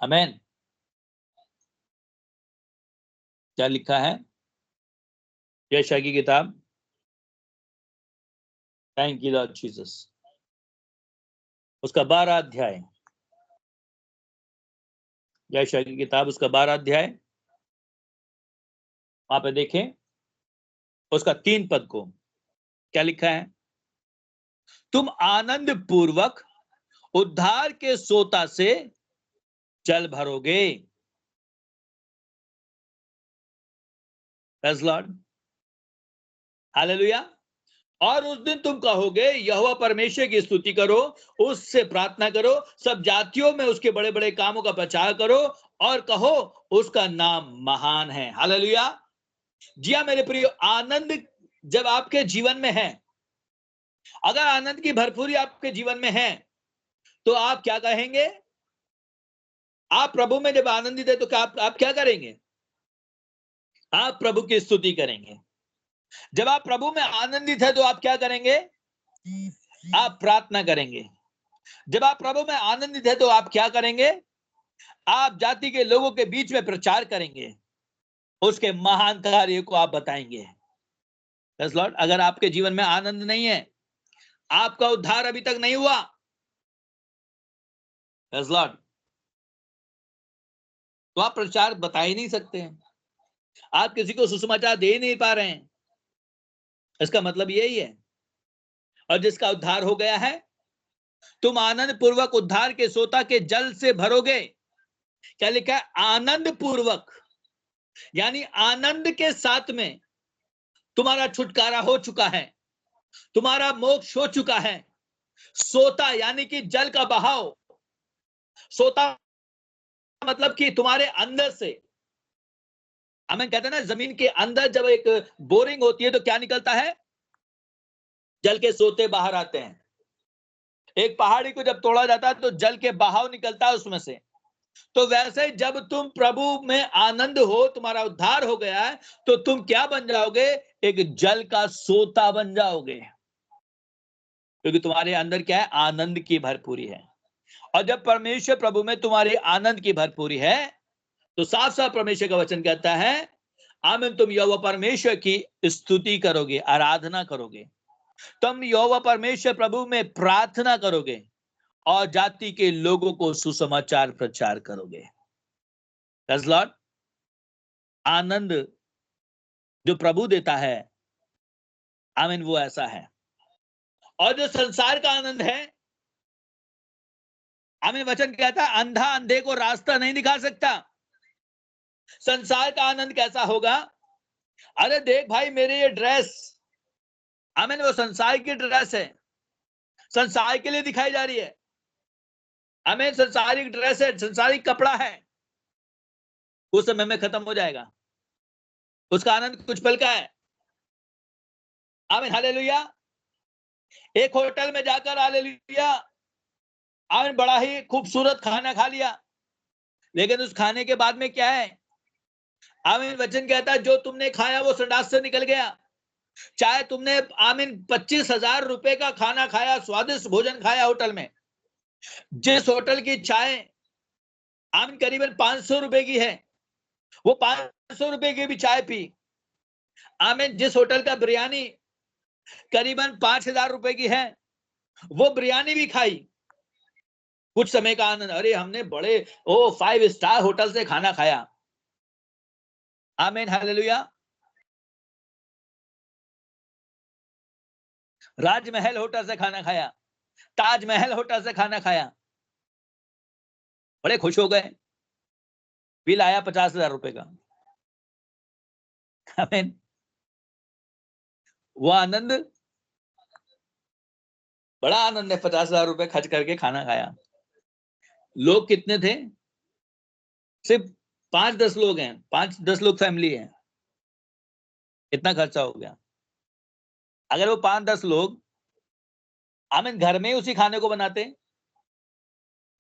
आमीन। क्या लिखा है? यशायाह की किताब, थैंक यू लॉर्ड जीसस, उसका 12 अध्याय, यशायाह की किताब उसका 12 अध्याय, वहां पे देखें उसका 3 पद को क्या लिखा है? तुम आनंद पूर्वक उद्धार के सोता से जल भरोगे। Praise Lord, hallelujah. और उस दिन तुम कहोगे, यहोवा परमेश्वर की स्तुति करो, उससे प्रार्थना करो, सब जातियों में उसके बड़े बड़े कामों का प्रचार करो और कहो उसका नाम महान है। हालेलुया। जी हाँ मेरे प्रिय, आनंद जब आपके जीवन में है, अगर आनंद की भरपूरी आपके जीवन में है, तो आप क्या कहेंगे? आप प्रभु में जब आनंदित है तो क्या आप क्या करेंगे? आप प्रभु की स्तुति करेंगे। जब आप प्रभु में आनंदित है तो आप क्या करेंगे? आप प्रार्थना करेंगे। जब आप प्रभु में आनंदित है तो आप क्या करेंगे? आप जाति के लोगों के बीच में प्रचार करेंगे, उसके महान कार्य को आप बताएंगे। Praise Lord. अगर आपके जीवन में आनंद नहीं है, आपका उद्धार अभी तक नहीं हुआ, प्रेज़ लॉर्ड, तो आप प्रचार बता ही नहीं सकते हैं, आप किसी को सुसमाचार दे ही नहीं पा रहे हैं। इसका मतलब यही है। और जिसका उद्धार हो गया है, तुम आनंद पूर्वक उद्धार के सोता के जल से भरोगे। क्या लिखा है? आनंद पूर्वक, यानी आनंद के साथ में तुम्हारा छुटकारा हो चुका है, तुम्हारा मोक्ष हो चुका है। सोता यानी कि जल का बहाव। सोता मतलब कि तुम्हारे अंदर से, हमें कहते हैं ना, जमीन के अंदर जब एक बोरिंग होती है तो क्या निकलता है? जल के सोते बाहर आते हैं। एक पहाड़ी को जब तोड़ा जाता है तो जल के बहाव निकलता है उसमें से। तो वैसे ही जब तुम प्रभु में आनंद हो, तुम्हारा उद्धार हो गया है, तो तुम क्या बन जाओगे? एक जल का सोता बन जाओगे, क्योंकि तुम्हारे अंदर क्या है? आनंद की भरपूरी है। और जब परमेश्वर प्रभु में तुम्हारी आनंद की भरपूरी है, तो साफ साफ परमेश्वर का वचन कहता है, आमीन, तुम यहोवा परमेश्वर की स्तुति करोगे, आराधना करोगे, तुम यहोवा परमेश्वर प्रभु में प्रार्थना करोगे और जाति के लोगों को सुसमाचार प्रचार करोगे। Praise Lord. आनंद जो प्रभु देता है, आमीन, वो ऐसा है। और जो संसार का आनंद है, आमीन, वचन कहता है, अंधा अंधे को रास्ता नहीं दिखा सकता। संसार का आनंद कैसा होगा? अरे देख भाई मेरे ये ड्रेस, आमीन, वो संसार की ड्रेस है, संसार के लिए दिखाई जा रही है। आमीन, संसारिक ड्रेस है, संसारिक कपड़ा है, उस समय में खत्म हो जाएगा। उसका आनंद कुछ पल का है। आमीन, हालेलुया। एक होटल में जाकर, हालेलुया, आमीन, बड़ा ही खूबसूरत खाना खा लिया, लेकिन उस खाने के बाद में क्या है? आमीन, वचन कहता है जो तुमने खाया वो संडास से निकल गया। चाहे तुमने आमीन 25,000 रुपए का खाना खाया, स्वादिष्ट भोजन खाया होटल में, जिस होटल की चाय आमीन करीबन 500 रुपए की है, वो 500 रुपए की भी चाय पी। आमीन जिस होटल का बिरयानी करीबन 5,000 रुपए की है, वो बिरयानी भी खाई। कुछ समय का आनंद, अरे हमने बड़े 5 स्टार होटल से खाना खाया। आमीन हालेलुया। राजमहल होटल से खाना खाया, ताजमहल होटल से खाना खाया, बड़े खुश हो गए। बिल आया 50,000 रुपए का। आमीन। वो आनंद, बड़ा आनंद है। 50,000 रुपए खर्च करके खाना खाया। लोग कितने थे? सिर्फ 5-10 लोग हैं, 5-10 लोग फैमिली है, इतना खर्चा हो गया। अगर वो 5-10 लोग आमीन घर में ही उसी खाने को बनाते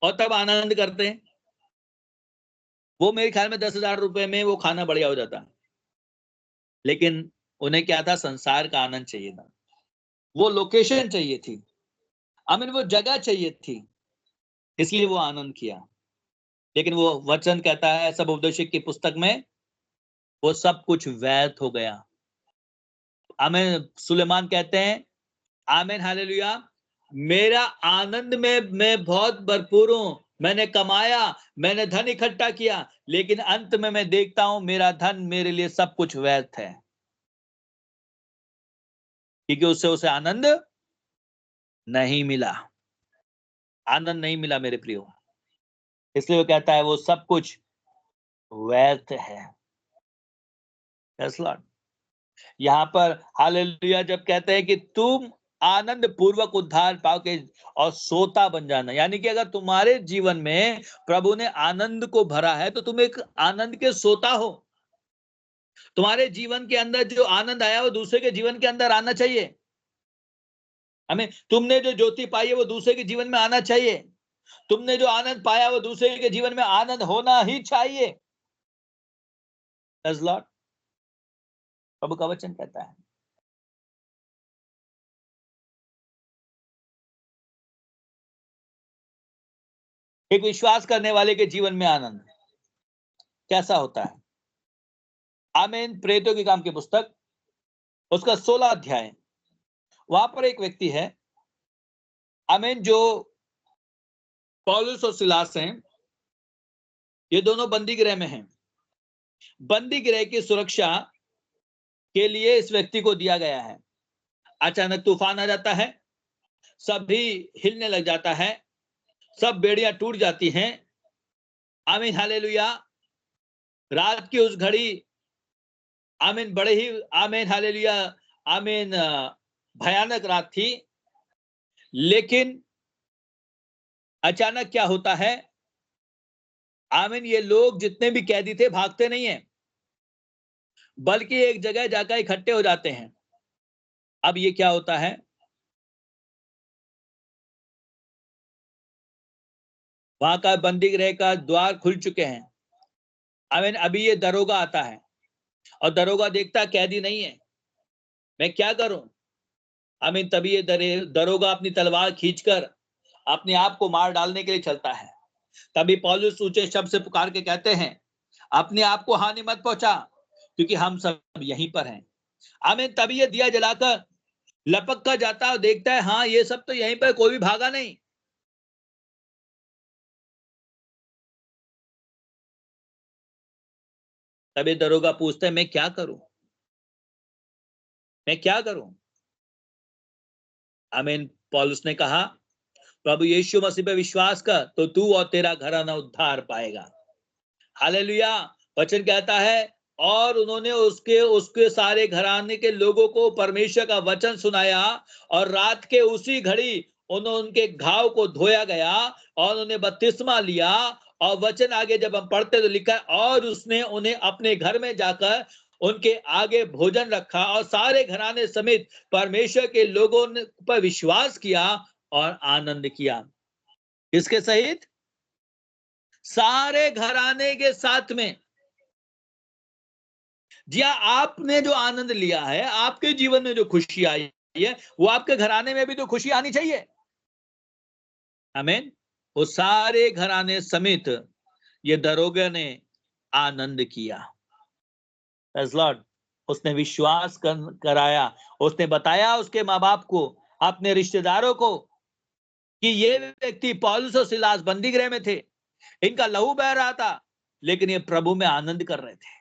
और तब आनंद करते, वो मेरे ख्याल में 10,000 रुपए में वो खाना बढ़िया हो जाता। लेकिन उन्हें क्या था? संसार का आनंद चाहिए था, वो लोकेशन चाहिए थी, आमीन वो जगह चाहिए थी, इसलिए वो आनंद किया। लेकिन वो वचन कहता है सब उपदेशक की पुस्तक में, वो सब कुछ व्यर्थ हो गया। आमीन। सुलेमान कहते हैं, आमीन हालेलुया, मेरा आनंद में मैं बहुत भरपूर हूं, मैंने कमाया, मैंने धन इकट्ठा किया, लेकिन अंत में मैं देखता हूं मेरा धन मेरे लिए सब कुछ व्यर्थ है, क्योंकि उससे उसे आनंद नहीं मिला। आनंद नहीं मिला मेरे प्रियो, इसलिए वो कहता है वो सब कुछ व्यर्थ है। Yes Lord. यहाँ पर हालेलुया जब कहते हैं कि तुम आनंद पूर्वक उद्धार पाओगे और सोता बन जाना, यानी कि अगर तुम्हारे जीवन में प्रभु ने आनंद को भरा है तो तुम एक आनंद के सोता हो। तुम्हारे जीवन के अंदर जो आनंद आया वो दूसरे के जीवन के अंदर आना चाहिए। हमें तुमने जो ज्योति पाई है वो दूसरे के जीवन में आना चाहिए। तुमने जो आनंद पाया वो दूसरे के जीवन में आनंद होना ही चाहिए। लॉर्ड, प्रभु का वचन कहता है। एक विश्वास करने वाले के जीवन में आनंद कैसा होता है? आमीन। प्रेरितों के काम की पुस्तक उसका 16 अध्याय, वहां पर एक व्यक्ति है, आमीन, जो पौलुस और सिलास हैं, ये दोनों बंदी गृह में हैं। बंदी गृह की सुरक्षा के लिए इस व्यक्ति को दिया गया है। अचानक तूफान आ जाता है, सभी हिलने लग जाता है, सब बेड़ियां टूट जाती हैं। आमीन हालेलुया। रात की उस घड़ी, आमीन, बड़े ही, आमीन हालेलुया, आमीन, भयानक रात थी। लेकिन अचानक क्या होता है? आमीन, ये लोग जितने भी कैदी थे भागते नहीं है, बल्कि एक जगह जाकर इकट्ठे हो जाते हैं। अब ये क्या होता है? वहां का बंदी गृह का द्वार खुल चुके हैं। आमीन। अभी ये दरोगा आता है और दरोगा देखता कैदी नहीं है, मैं क्या करूं? आमीन। तभी ये दरोगा अपनी तलवार खींचकर अपने आप को मार डालने के लिए चलता है। तभी पौलुस ऊंचे शब्द से पुकार के कहते हैं, अपने आप को हानि मत पहुंचा, क्योंकि हम सब यहीं पर हैं। आमीन। तभी ये दिया जलाकर लपक कर जाता है और देखता है, हाँ ये सब तो यहीं पर, कोई भी भागा नहीं। तभी दरोगा पूछता है, मैं क्या करूं, मैं क्या करूं? आमीन। पौलुस ने कहा, प्रभु यीशु मसीह पे विश्वास कर तो तू और तेरा घराना उद्धार पाएगा। हालेलुया। वचन कहता है, और उन्होंने उसके उसके सारे घराने के लोगों को परमेश्वर का वचन सुनाया, और रात के उसी घड़ी उन्होंने उनके घाव को धोया गया और उन्होंने बपतिस्मा लिया। और वचन आगे जब हम पढ़ते तो लिखा, और उसने उन्हें अपने घर में जाकर उनके आगे भोजन रखा और सारे घराने समेत परमेश्वर के लोगों ने पर विश्वास किया और आनंद किया। किसके सहित? सारे घराने के साथ में। जी हाँ, आपने जो आनंद लिया है, आपके जीवन में जो खुशी आई है, वो आपके घराने में भी तो खुशी आनी चाहिए। आमीन। वो सारे घराने समेत ये दरोगा ने आनंद किया। Praise Lord. उसने विश्वास कराया, उसने बताया उसके माँ बाप को, अपने रिश्तेदारों को कि ये व्यक्ति पौलुस और सिलास बंदी गृह में थे, इनका लहू बह रहा था, लेकिन ये प्रभु में आनंद कर रहे थे।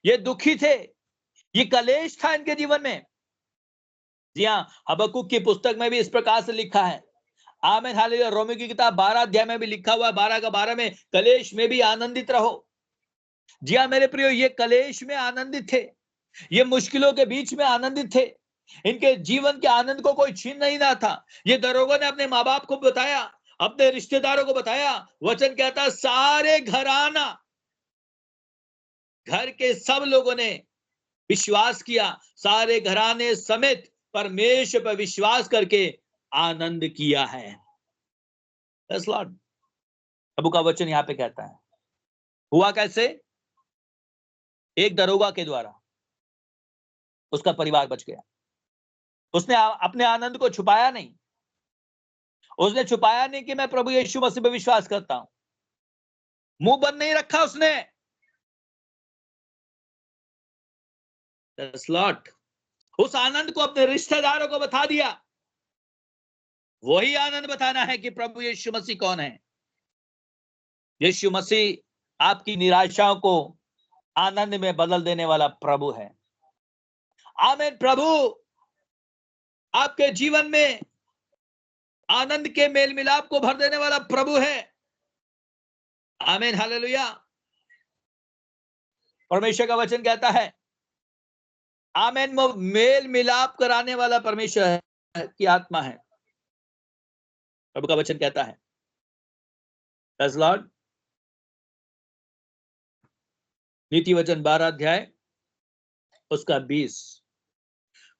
ये दुखी थे, ये कलेश था इनके जीवन में। जी हाँ, हबक्कुक की पुस्तक में भी इस प्रकार से लिखा है। आमीन, हालेलुया। रोमी की किताब 12 अध्याय में भी लिखा हुआ है, 12 का 12 में, कलेश में भी आनंदित रहो। जी हाँ मेरे प्रियो, ये कलेश में आनंदित थे, ये मुश्किलों के बीच में आनंदित थे। इनके जीवन के आनंद को कोई छीन नहीं रहा था। ये दरोगा ने अपने माँ बाप को बताया, अपने रिश्तेदारों को बताया। वचन कहता सारे घराना, घर के सब लोगों ने विश्वास किया, सारे घराने समेत परमेश्वर पर विश्वास करके आनंद किया है। Praise Lord। प्रभु का वचन यहाँ पे कहता है, हुआ कैसे? एक दरोगा के द्वारा उसका परिवार बच गया। उसने अपने आनंद को छुपाया नहीं। उसने छुपाया नहीं कि मैं प्रभु यीशु मसीह पर विश्वास करता हूं। मुंह बंद नहीं रखा उसने। Praise Lord। उस आनंद को अपने रिश्तेदारों को बता दिया। वही आनंद बताना है कि प्रभु यीशु मसीह कौन है। यीशु मसीह आपकी निराशाओं को आनंद में बदल देने वाला प्रभु है। आमीन। प्रभु आपके जीवन में आनंद के मेल मिलाप को भर देने वाला प्रभु है। आमीन, हालेलुया। परमेश्वर का वचन कहता है, आमीन, वो मेल मिलाप कराने वाला परमेश्वर है की आत्मा है। प्रभु का वचन कहता है, प्रेज़ लॉर्ड। नीति वचन 12 अध्याय उसका 20,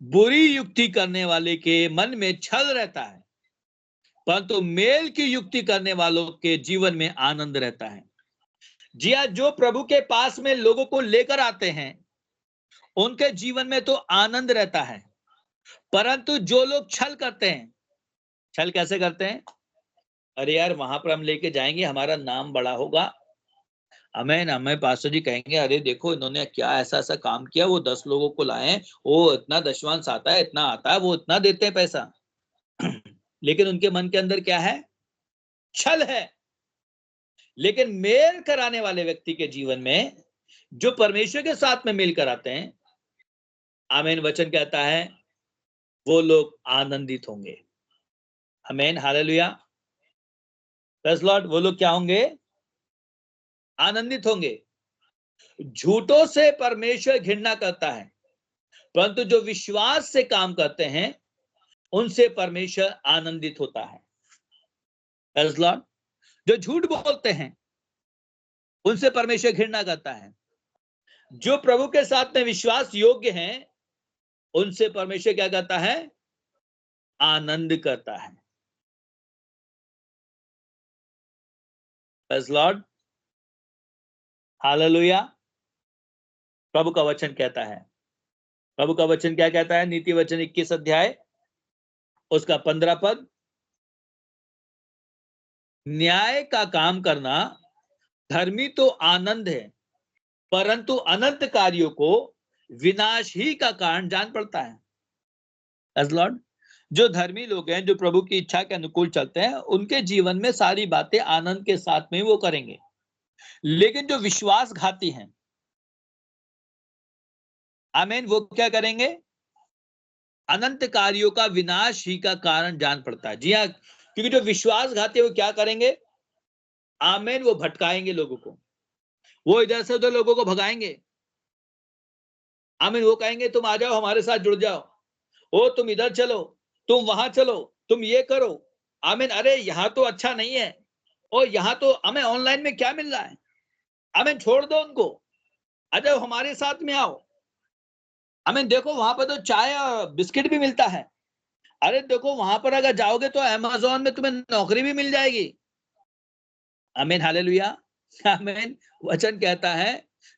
बुरी युक्ति करने वाले के मन में छल रहता है, परंतु मेल की युक्ति करने वालों के जीवन में आनंद रहता है। जी हाँ, जो प्रभु के पास में लोगों को लेकर आते हैं, उनके जीवन में तो आनंद रहता है, परंतु जो लोग छल करते हैं, छल कैसे करते हैं? अरे यार, वहां पर हम लेके जाएंगे, हमारा नाम बड़ा होगा। हमें पास्टर जी कहेंगे, अरे देखो इन्होंने क्या ऐसा ऐसा काम किया, वो 10 लोगों को लाए, वो इतना दशवांश आता है, इतना आता है, वो इतना देते हैं पैसा। लेकिन उनके मन के अंदर क्या है? छल है। लेकिन मेल कराने वाले व्यक्ति के जीवन में, जो परमेश्वर के साथ में मेल कराते हैं, आमीन, वचन कहता है वो लोग आनंदित होंगे। आमीन, हालेलुया। Praise Lord. वो लोग क्या होंगे? आनंदित होंगे। झूठों से परमेश्वर घृणा करता है, परंतु जो विश्वास से काम करते हैं, उनसे परमेश्वर आनंदित होता है। Praise Lord. जो झूठ बोलते हैं, उनसे परमेश्वर घृणा करता है। जो प्रभु के साथ में विश्वास योग्य हैं, उनसे परमेश्वर क्या करता है? आनंद करता है। Praise Lord, hallelujah. प्रभु का वचन कहता है, प्रभु का वचन क्या कहता है? नीति वचन 21 अध्याय उसका 15 पद, न्याय का काम करना धर्मी तो आनंद है, परंतु अनंत कार्यों को विनाश ही का कारण जान पड़ता है। Praise Lord. जो धर्मी लोग हैं, जो प्रभु की इच्छा के अनुकूल चलते हैं, उनके जीवन में सारी बातें आनंद के साथ में वो करेंगे। लेकिन जो विश्वासघाती हैं, आमीन, वो क्या करेंगे? अनंत कार्यों का विनाश ही का कारण जान पड़ता है। जी हाँ, क्योंकि जो विश्वासघाती वो क्या करेंगे? आमीन, वो भटकाएंगे लोगों को, वो इधर से उधर लोगों को भगाएंगे। आमीन, वो कहेंगे तुम आ जाओ, हमारे साथ जुड़ जाओ, ओ तुम इधर चलो, तुम वहां चलो, तुम ये करो। आमीन, अरे यहाँ तो अच्छा नहीं है, और यहाँ तो हमें ऑनलाइन में क्या मिल रहा है, आमीन, छोड़ दो उनको, आ जाओ हमारे साथ में आओ। आमीन, देखो वहां पर तो चाय और बिस्किट भी मिलता है। अरे देखो वहां पर अगर जाओगे तो अमेज़न में तुम्हें नौकरी भी मिल जाएगी। आमीन, हालेलुया। आमीन। वचन कहता है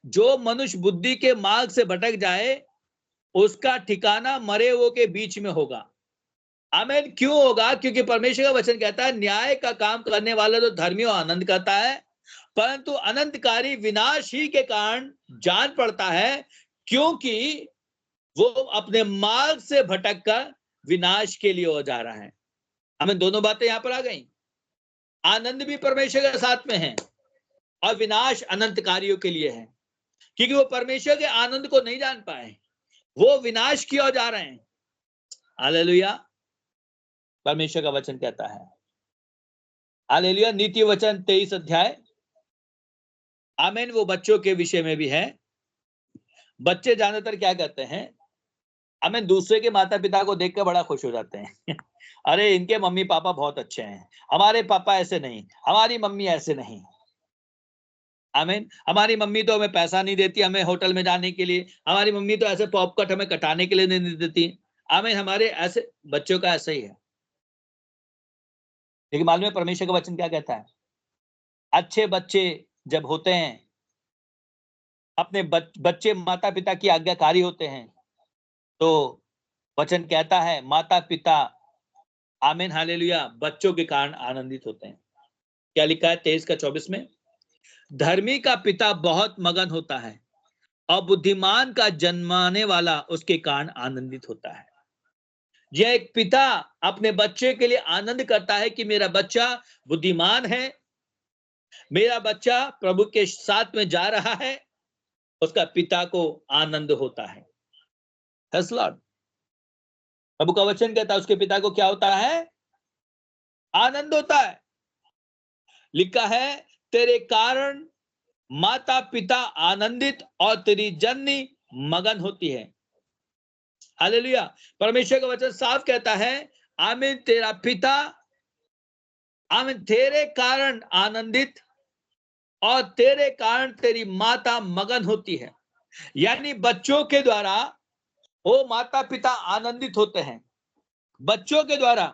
जो मनुष्य बुद्धि के मार्ग से भटक जाए उसका ठिकाना मरे हुओं के बीच में होगा। आमीन। क्यों होगा? क्योंकि परमेश्वर का वचन कहता है न्याय का काम करने वाला तो धर्मियों आनंद करता है, परंतु अनंतकारी विनाश ही के कारण जान पड़ता है, क्योंकि वो अपने मार्ग से भटक कर विनाश के लिए हो जा रहा है। हमें दोनों बातें यहां पर आ गई। आनंद भी परमेश्वर के साथ में है और विनाश अनंतकारियों के लिए है, क्योंकि वो परमेश्वर के आनंद को नहीं जान पाए, वो विनाश की ओर जा रहे हैं। हालेलुया। परमेश्वर का वचन कहता है, हालेलुया। नीति वचन 23 अध्याय, आमीन, वो बच्चों के विषय में भी है। बच्चे ज्यादातर क्या कहते हैं? आमीन, दूसरे के माता पिता को देखकर बड़ा खुश हो जाते हैं अरे इनके मम्मी पापा बहुत अच्छे हैं, हमारे पापा ऐसे नहीं, हमारी मम्मी ऐसे नहीं। आमीन। हमारी मम्मी तो हमें पैसा नहीं देती हमें होटल में जाने के लिए, हमारी मम्मी तो ऐसे पॉपकॉर्न हमें कटाने के लिए नहीं देती। आमीन। हमारे ऐसे बच्चों का ऐसा ही है। लेकिन मालूम है परमेश्वर का वचन क्या कहता है? अच्छे बच्चे जब होते हैं, अपने बच्चे माता पिता की आज्ञाकारी होते हैं, तो वचन कहता है माता पिता, आमीन, हालेलुया, बच्चों के कारण आनंदित होते हैं। क्या लिखा है 23 का 24 में? धर्मी का पिता बहुत मगन होता है और बुद्धिमान का जन्माने वाला उसके कारण आनंदित होता है। यह एक पिता अपने बच्चे के लिए आनंद करता है कि मेरा बच्चा बुद्धिमान है, मेरा बच्चा प्रभु के साथ में जा रहा है, उसका पिता को आनंद होता है। Yes, Lord। प्रभु का वचन कहता है उसके पिता को क्या होता है? आनंद होता है। लिखा है तेरे कारण माता पिता आनंदित और तेरी जननी मगन होती है। हालेलुया। परमेश्वर का वचन साफ कहता है, आमीन, तेरा पिता, आमीन, तेरे कारण आनंदित और तेरे कारण तेरी माता मगन होती है। यानी बच्चों के द्वारा वो माता पिता आनंदित होते हैं, बच्चों के द्वारा।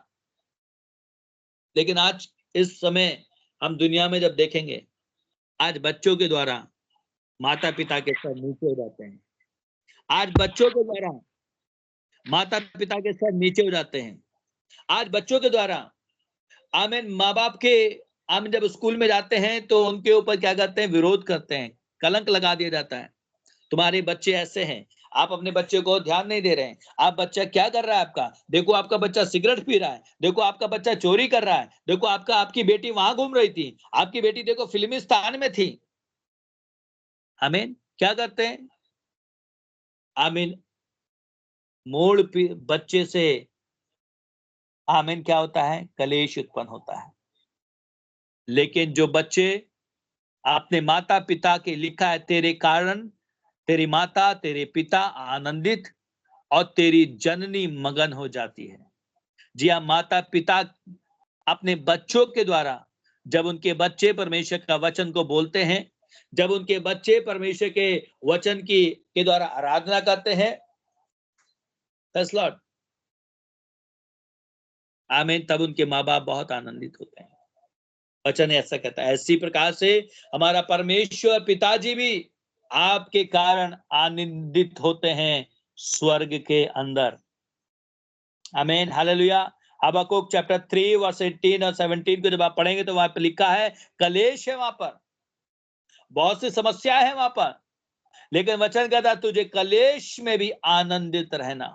लेकिन आज इस समय हम दुनिया में जब देखेंगे, आज बच्चों के द्वारा माता पिता के सर नीचे हो जाते हैं। आज बच्चों के द्वारा माता पिता के सर नीचे हो जाते हैं। आज बच्चों के द्वारा, आमीन, माँ बाप के, आमीन, जब स्कूल में जाते हैं तो उनके ऊपर क्या करते हैं? विरोध करते हैं, कलंक लगा दिया जाता है, तुम्हारे बच्चे ऐसे हैं, आप अपने बच्चे को ध्यान नहीं दे रहे हैं, आप बच्चा क्या कर रहा है आपका, देखो आपका बच्चा सिगरेट पी रहा है, देखो आपका बच्चा चोरी कर रहा है, देखो आपकी बेटी वहां घूम रही थी, आपकी बेटी देखो फिल्मिस्तान में थी। आमीन। क्या करते हैं? आमीन, मूड बच्चे से, आमीन, क्या होता है? कलेश उत्पन्न होता है। लेकिन जो बच्चे अपने माता पिता के, लिखा है तेरे कारण तेरी माता तेरे पिता आनंदित और तेरी जननी मगन हो जाती है। जी हाँ, माता पिता अपने बच्चों के द्वारा, जब उनके बच्चे परमेश्वर का वचन को बोलते हैं, जब उनके बच्चे परमेश्वर के वचन के द्वारा आराधना करते हैं, आमीन, तब उनके माँ बाप बहुत आनंदित होते हैं। वचन ऐसा कहता है। इसी प्रकार से हमारा परमेश्वर पिताजी भी आपके कारण आनंदित होते हैं स्वर्ग के अंदर। आमीन, हालेलुया। हबक्कुक चैप्टर 3 वर्स 18 और 17 को जब आप पढ़ेंगे तो वहां पर लिखा है कलेश है, वहां पर बहुत सी समस्या है वहां पर, लेकिन वचन कहता तुझे कलेश में भी आनंदित रहना।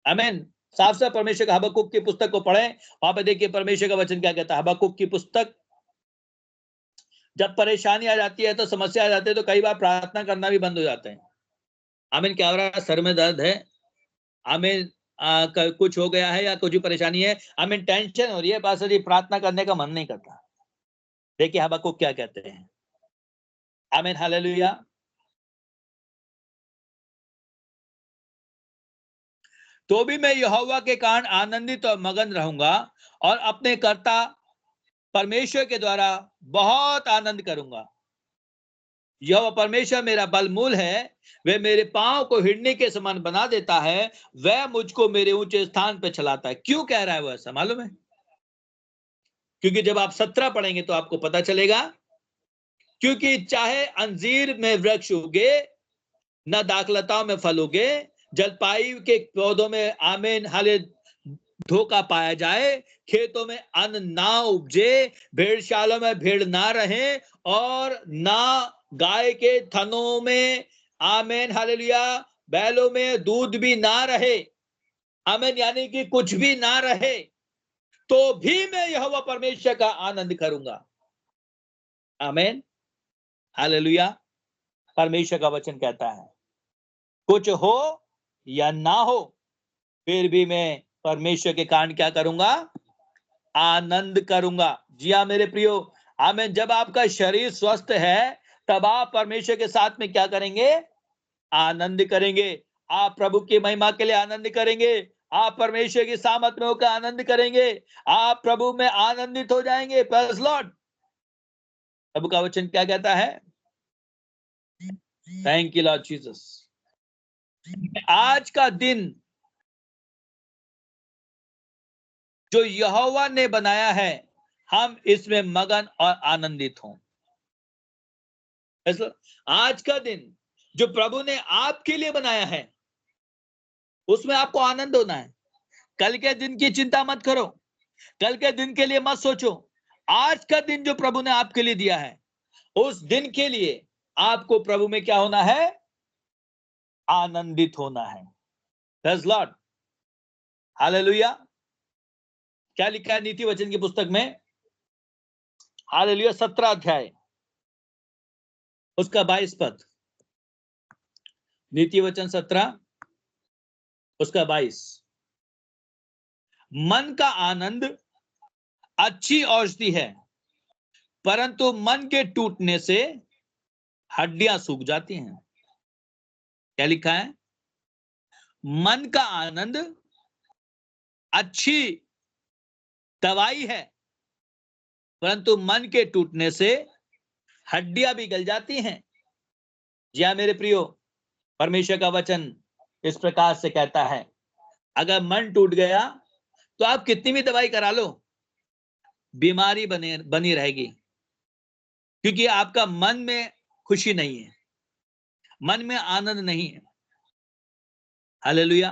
आमीन। साफ साफ परमेश्वर का हबक्कुक की पुस्तक को पढ़ें, वहां पर देखिए परमेश्वर का वचन क्या कहता है। हबक्कुक की पुस्तक, जब परेशानी आ जाती है तो समस्या आ जाती है तो कई बार प्रार्थना करना भी बंद हो जाते हैं। आमीन। क्या हो रहा है? सर में दर्द है, आमीन, कुछ हो गया है या कुछ भी परेशानी है, आमीन, टेंशन हो रही है, बस प्रार्थना करने का मन नहीं करता। देखिए हबक्कुक क्या कहते हैं। आमीन, हालेलुया। तो भी मैं यहोवा के कारण आनंदित और मगन रहूंगा और अपने कर्ता परमेश्वर के द्वारा बहुत आनंद करूंगा। यहोवा परमेश्वर मेरा बलमूल है, वह मेरे पांव को हिड़ने के समान बना देता है, वह मुझको मेरे ऊंचे स्थान पर चलाता है। क्यों कह रहा है वो ऐसा मालूम है? क्योंकि जब आप 17 पढ़ेंगे तो आपको पता चलेगा। क्योंकि चाहे अंजीर में वृक्ष उगे, न दाखलताओं में फल उगे, जलपाई के पौधों में आमीन हाले धोखा पाया जाए, खेतों में अन्न ना उपजे, भेड़शालों में भेड़ ना रहे, और ना गाय के थनों में आमीन हालेलुया बैलों में दूध भी ना रहे, आमीन, यानी कि कुछ भी ना रहे, तो भी मैं यहोवा परमेश्वर का आनंद करूंगा। आमीन हालेलुया। परमेश्वर का वचन कहता है कुछ हो या ना हो, फिर भी मैं परमेश्वर के कारण क्या करूंगा? आनंद करूंगा। जी हाँ मेरे प्रियो, आमीन। जब आपका शरीर स्वस्थ है, तब आप परमेश्वर के साथ में क्या करेंगे? आनंद करेंगे। आप प्रभु की महिमा के लिए आनंद करेंगे, आप परमेश्वर की सामर्थ में होकर आनंद करेंगे, आप प्रभु में आनंदित हो जाएंगे। Praise Lord. प्रभु का वचन क्या कहता है? Thank you Lord Jesus. आज का दिन जो यहोवा ने बनाया है, हम इसमें मगन और आनंदित हों। आज का दिन जो प्रभु ने आपके लिए बनाया है, उसमें आपको आनंद होना है। कल के दिन की चिंता मत करो, कल के दिन के लिए मत सोचो। आज का दिन जो प्रभु ने आपके लिए दिया है, उस दिन के लिए आपको प्रभु में क्या होना है? आनंदित होना है। Praise Lord. हालेलुया। क्या लिखा है नीति वचन की पुस्तक में? हालेलुया 17 अध्याय उसका 22 पद। नीति वचन 17 उसका 22। मन का आनंद अच्छी औषधि है, परंतु मन के टूटने से हड्डियां सूख जाती हैं। क्या लिखा है? मन का आनंद अच्छी दवाई है, परंतु मन के टूटने से हड्डियां भी गल जाती हैं। जी हाँ मेरे प्रियो, परमेश्वर का वचन इस प्रकार से कहता है, अगर मन टूट गया तो आप कितनी भी दवाई करा लो, बीमारी बनी रहेगी, क्योंकि आपका मन में खुशी नहीं है, मन में आनंद नहीं है। हालेलुया।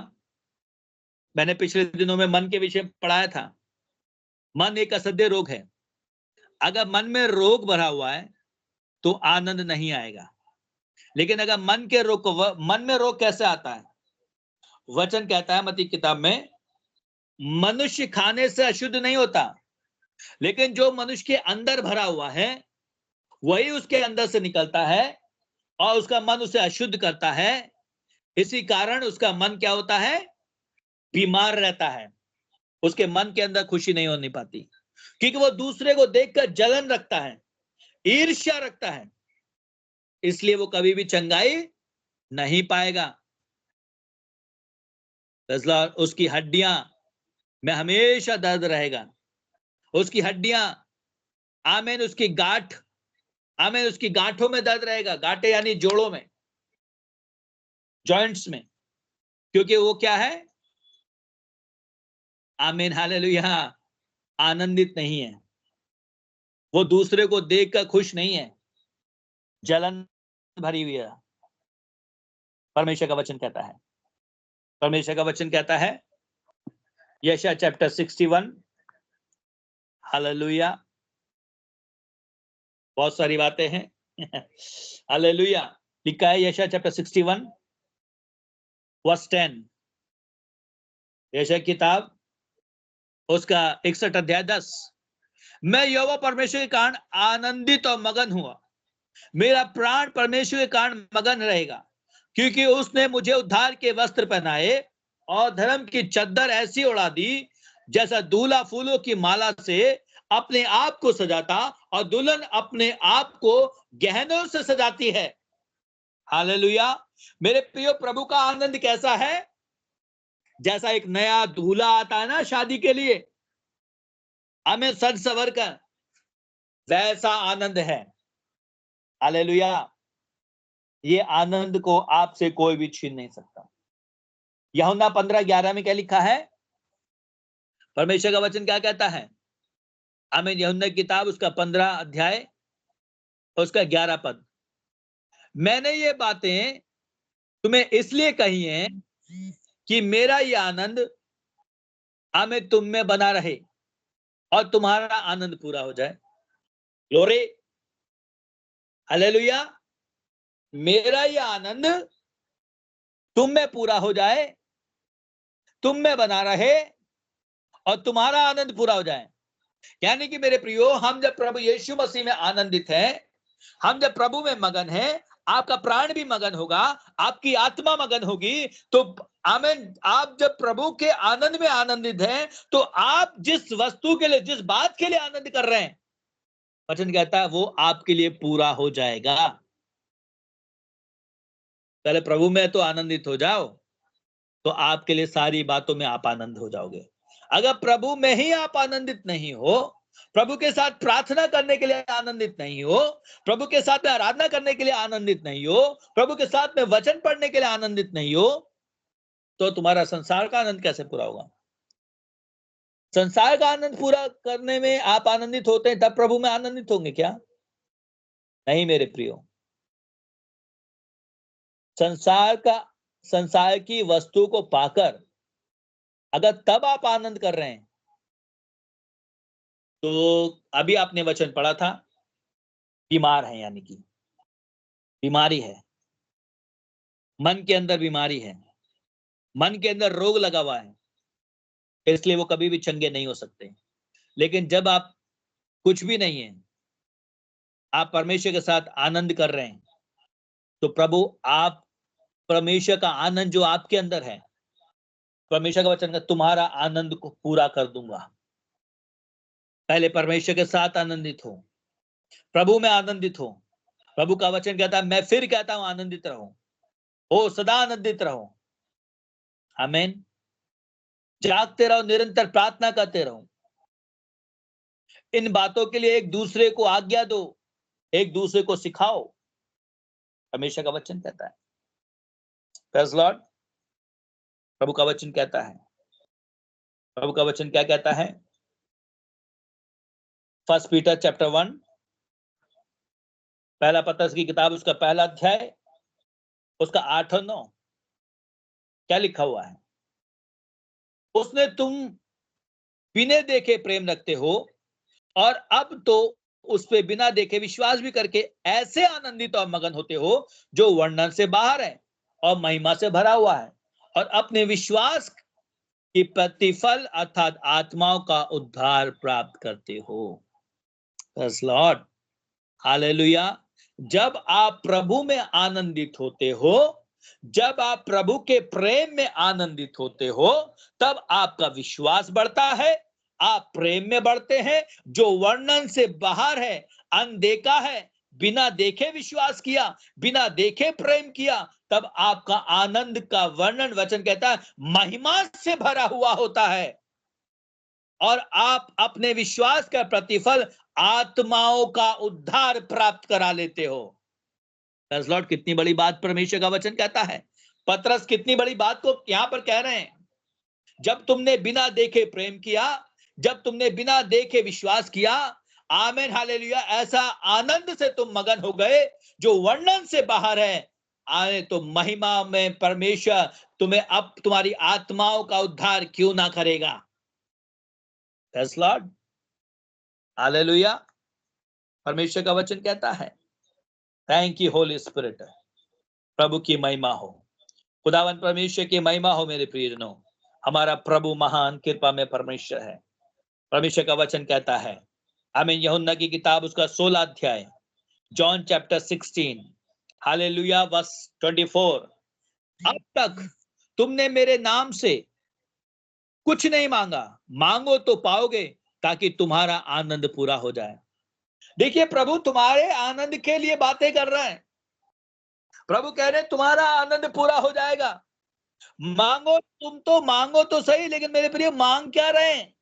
मैंने पिछले दिनों में मन के विषय पढ़ाया था। मन एक असह्य रोग है। अगर मन में रोग भरा हुआ है तो आनंद नहीं आएगा। लेकिन अगर मन में रोग कैसे आता है? वचन कहता है मत्ती किताब में, मनुष्य खाने से अशुद्ध नहीं होता, लेकिन जो मनुष्य के अंदर भरा हुआ है वही उसके अंदर से निकलता है, और उसका मन उसे अशुद्ध करता है। इसी कारण उसका मन क्या होता है? बीमार रहता है। उसके मन के अंदर खुशी नहीं होने पाती, क्योंकि वो दूसरे को देखकर जलन रखता है, ईर्ष्या रखता है, इसलिए वो कभी भी चंगाई नहीं पाएगा। उसकी हड्डियां में हमेशा दर्द रहेगा। उसकी हड्डियां, आमीन, उसकी गांठ, आमीन, उसकी गांठों में दर्द रहेगा। गांठें यानी जोड़ों में, जॉइंट्स में, क्योंकि वो क्या है? आमीन हालेलुया, आनंदित नहीं है। वो दूसरे को देखकर खुश नहीं है, जलन भरी हुई है। परमेश्वर का वचन कहता है, परमेश्वर का वचन कहता है, यशायाह चैप्टर 61, हालेलुया। बहुत सारी बातें हैं। हालेलुया। लिखा है यशायाह चैप्टर 61 वर्स 10। यशायाह किताब उसका 61 अध्याय 10। मैं यहोवा परमेश्वर के कारण आनंदित और मगन हुआ, मेरा प्राण परमेश्वर के कारण मगन रहेगा, क्योंकि उसने मुझे उद्धार के वस्त्र पहनाए और धर्म की चद्दर ऐसी उड़ा दी, जैसा दूल्हा फूलों की माला से अपने आप को सजाता और दुल्हन अपने आप को गहनों से सजाती है। हालेलुया। मेरे प्रियो, प्रभु का आनंद कैसा है? जैसा एक नया दूल्हा आता है ना शादी के लिए, हमें सज सवर कर, वैसा आनंद है। हालेलुया। ये आनंद को आपसे कोई भी छीन नहीं सकता। यूहन्ना 15:11 में क्या लिखा है? परमेश्वर का वचन क्या कहता है? आमीन। यूहन्ना की किताब उसका 15 अध्याय उसका 11 पद, मैंने ये बातें तुम्हें इसलिए कही हैं कि मेरा ये आनंद हमें तुम में बना रहे और तुम्हारा आनंद पूरा हो जाए। Glory, hallelujah. मेरा ये आनंद तुम में पूरा हो जाए, तुम में बना रहे और तुम्हारा आनंद पूरा हो जाए। यानी कि मेरे प्रियो, हम जब प्रभु यीशु मसीह में आनंदित हैं, हम जब प्रभु में मगन हैं, आपका प्राण भी मगन होगा, आपकी आत्मा मगन होगी। तो आमेन, आप जब प्रभु के आनंद में आनंदित हैं, तो आप जिस वस्तु के लिए, जिस बात के लिए आनंद कर रहे हैं, वचन कहता है वो आपके लिए पूरा हो जाएगा। पहले प्रभु में तो आनंदित हो जाओ, तो आपके लिए सारी बातों में आप आनंद हो जाओगे। अगर प्रभु में ही आप आनंदित नहीं हो, प्रभु के साथ प्रार्थना करने के लिए आनंदित नहीं हो, प्रभु के साथ में आराधना करने के लिए आनंदित नहीं हो, प्रभु के साथ में वचन पढ़ने के लिए आनंदित नहीं हो, तो तुम्हारा संसार का आनंद कैसे पूरा होगा? संसार का आनंद पूरा करने में आप आनंदित होते हैं, तब प्रभु में आनंदित होंगे क्या? नहीं मेरे प्रियो। संसार की वस्तु को पाकर अगर तब आप आनंद कर रहे हैं, तो अभी आपने वचन पढ़ा था, बीमार है, यानी कि बीमारी है, मन के अंदर बीमारी है, मन के अंदर रोग लगा हुआ है, इसलिए वो कभी भी चंगे नहीं हो सकते। लेकिन जब आप कुछ भी नहीं है, आप परमेश्वर के साथ आनंद कर रहे हैं, तो प्रभु आप परमेश्वर का आनंद जो आपके अंदर है, परमेश्वर का वचन का तुम्हारा आनंद को पूरा कर दूंगा। पहले परमेश्वर के साथ आनंदित हो, प्रभु में आनंदित हो। प्रभु का वचन कहता है, मैं फिर कहता हूं आनंदित रहो, ओ सदा आनंदित रहो। आमीन। जागते रहो, निरंतर प्रार्थना करते रहो। इन बातों के लिए एक दूसरे को आज्ञा दो, एक दूसरे को सिखाओ, परमेश्वर का वचन कहता है। Praise Lord. प्रभु का वचन कहता है, प्रभु का वचन क्या कहता है? 1 पीटर चैप्टर 1, पहला पत्रस की किताब, उसका पहला अध्याय, उसका 8 और 9 क्या लिखा हुआ है? उसने तुम बिना देखे प्रेम रखते हो और अब तो उस पे बिना देखे विश्वास भी करके ऐसे आनंदित और मगन होते हो जो वर्णन से बाहर है और महिमा से भरा हुआ है, और अपने विश्वास की प्रतिफल अर्थात आत्माओं का उद्धार प्राप्त करते हो। Praise Lord, hallelujah. जब आप प्रभु में आनंदित होते हो, जब आप प्रभु के प्रेम में आनंदित होते हो, तब आपका विश्वास बढ़ता है, आप प्रेम में बढ़ते हैं जो वर्णन से बाहर है, अनदेखा है, बिना देखे विश्वास किया, बिना देखे प्रेम किया, तब आपका आनंद का वर्णन, वचन कहता है, महिमा से भरा हुआ होता है, और आप अपने विश्वास का प्रतिफल आत्माओं का उद्धार प्राप्त करा लेते हो। प्रेज़ लॉर्ड, कितनी बड़ी बात परमेश्वर का वचन कहता है। पतरस कितनी बड़ी बात को यहां पर कह रहे हैं। जब तुमने बिना देखे प्रेम किया, जब तुमने बिना देखे विश्वास किया, आमीन हालेलुया, ऐसा आनंद से तुम मगन हो गए जो वर्णन से बाहर है, आए तो महिमा में परमेश्वर तुम्हें अब तुम्हारी आत्माओं का उद्धार क्यों ना करेगा? Praise Lord, hallelujah. परमेश्वर का वचन कहता है, थैंक यू होली स्पिरिट। प्रभु की महिमा हो, खुदावन परमेश्वर की महिमा हो। मेरे प्रियजनों, हमारा प्रभु महान कृपा में परमेश्वर है। परमेश्वर का वचन कहता है, हमें यूहन्ना की किताब, उसका 16 अध्याय, जॉन चैप्टर 16, हालेलुया, वर्स 24, अब तक तुमने मेरे नाम से कुछ नहीं मांगा, मांगो तो पाओगे ताकि तुम्हारा आनंद पूरा हो जाए। देखिए, प्रभु तुम्हारे आनंद के लिए बातें कर रहे हैं। प्रभु कह रहे हैं तुम्हारा आनंद पूरा हो जाएगा। मांगो, तुम तो मांगो तो सही, लेकिन मेरे प्रिय मांग क्या रहे हैं?